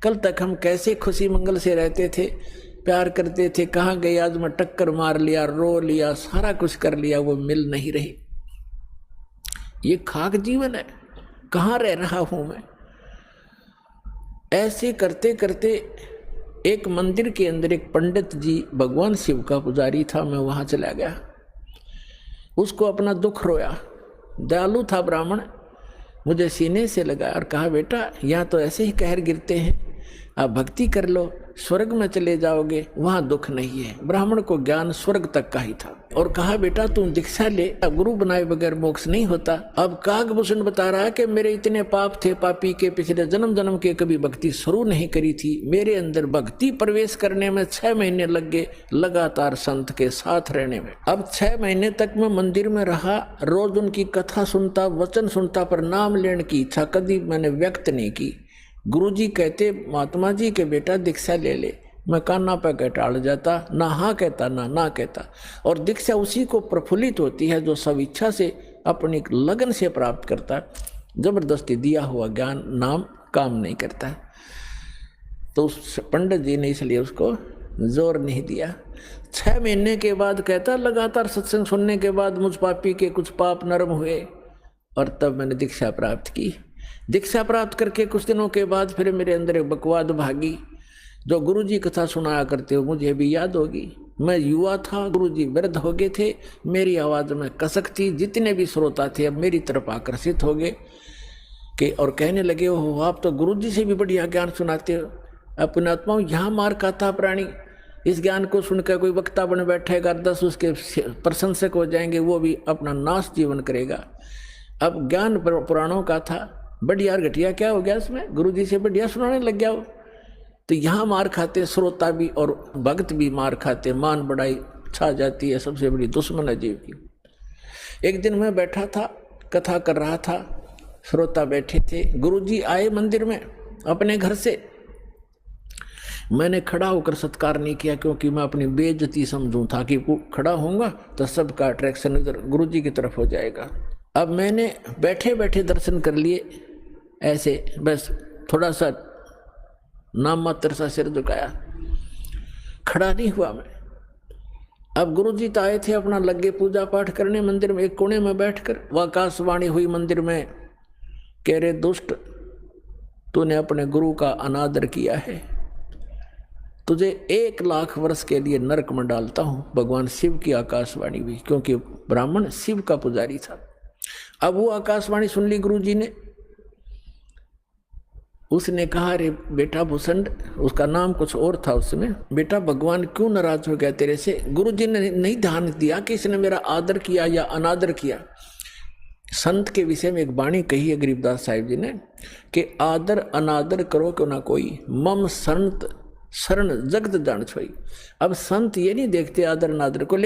कल तक हम कैसे खुशी मंगल से रहते थे, प्यार करते थे, कहाँ गए आज मैं टक्कर मार लिया, रो लिया, सारा कुछ कर लिया, वो मिल नहीं रही। ये खाक जीवन है, कहाँ रह रहा हूं मैं। ऐसे करते करते एक मंदिर के अंदर एक पंडित जी भगवान शिव का पुजारी था, मैं वहां चला गया, उसको अपना दुख रोया। दयालु था ब्राह्मण, मुझे सीने से लगाया और कहा, बेटा यहाँ तो ऐसे ही कहर गिरते हैं, आप भक्ति कर लो, स्वर्ग में चले जाओगे, वहां दुख नहीं है। ब्राह्मण को ज्ञान स्वर्ग तक का ही था, और कहा, बेटा तुम दीक्षा ले, गुरु बनाए बगैर मोक्ष नहीं होता। अब कागभूषण बता रहा है कि मेरे इतने पाप थे, पापी के पिछले जन्म जन्म के कभी भक्ति शुरू नहीं करी थी। मेरे अंदर भक्ति प्रवेश करने में 6 महीने लग गए, लगातार संत के साथ रहने में। अब 6 महीने तक मैं मंदिर में रहा, रोज उनकी कथा सुनता, वचन सुनता, पर नाम लेने की इच्छा कभी मैंने व्यक्त नहीं की। गुरुजी कहते, महात्मा जी के बेटा दीक्षा ले ले, मैं कान्ना पे कह टाल जाता, ना हाँ कहता ना कहता। और दीक्षा उसी को प्रफुल्लित होती है जो सब इच्छा से अपनी लगन से प्राप्त करता है। जबरदस्ती दिया हुआ ज्ञान नाम काम नहीं करता है। तो उस पंडित जी ने इसलिए उसको जोर नहीं दिया। 6 महीने के बाद कहता, लगातार सत्संग सुनने के बाद मुझ पापी के कुछ पाप नरम हुए, और तब मैंने दीक्षा प्राप्त की। दीक्षा प्राप्त करके कुछ दिनों के बाद फिर मेरे अंदर एक बकवाद भागी, जो गुरुजी कथा सुनाया करते हो मुझे भी याद होगी। मैं युवा था, गुरुजी वृद्ध हो गए थे, मेरी आवाज़ में कसक थी, जितने भी श्रोता थे अब मेरी तरफ आकर्षित हो गए कि और कहने लगे, हो आप तो गुरुजी से भी बढ़िया ज्ञान सुनाते हो। अपने आत्माओं यहाँ मार खाता प्राणी, इस ज्ञान को सुनकर कोई वक्ता बन बैठेगा, 10 उसके प्रशंसक हो जाएंगे, वो भी अपना नाश जीवन करेगा। अब ज्ञान पुराणों का था, बढ़िया घटिया क्या हो गया इसमें, गुरुजी से बढ़िया सुनाने लग गया हो। तो यहाँ मार खाते श्रोता भी और भक्त भी मार खाते, मान बढ़ाई छा जाती है, सबसे बड़ी दुश्मन है जीव की। एक दिन मैं बैठा था, कथा कर रहा था, श्रोता बैठे थे, गुरुजी आए मंदिर में अपने घर से। मैंने खड़ा होकर सत्कार नहीं किया, क्योंकि मैं अपनी बेइज्जती समझूं था कि खड़ा होऊंगा तो सबका अट्रैक्शन इधर गुरुजी की तरफ हो जाएगा। अब मैंने बैठे बैठे दर्शन कर लिए, ऐसे बस थोड़ा सा नाम मात्र सा सिर झुकाया, खड़ा नहीं हुआ मैं। अब गुरुजी तो आए थे अपना लगे पूजा पाठ करने मंदिर में, एक कोने में बैठकर वह आकाशवाणी हुई मंदिर में, कह रहे दुष्ट, तूने अपने गुरु का अनादर किया है, तुझे 1 लाख वर्ष के लिए नरक में डालता हूं। भगवान शिव की आकाशवाणी हुई, क्योंकि ब्राह्मण शिव का पुजारी था। अब वो आकाशवाणी सुन ली गुरुजी ने, उसने कहा, अरे बेटा भूषण, उसका नाम कुछ और था उस समय, बेटा भगवान क्यों नाराज हो गया तेरे से? गुरुजी ने नहीं ध्यान दिया कि इसने मेरा आदर किया या अनादर किया। संत के विषय में एक वाणी कही है गरीबदास साहिब जी ने कि आदर अनादर करो क्यों ना कोई, मम शरण जगत जान छोई। अब संत ये नहीं देखते आदर अनादर को,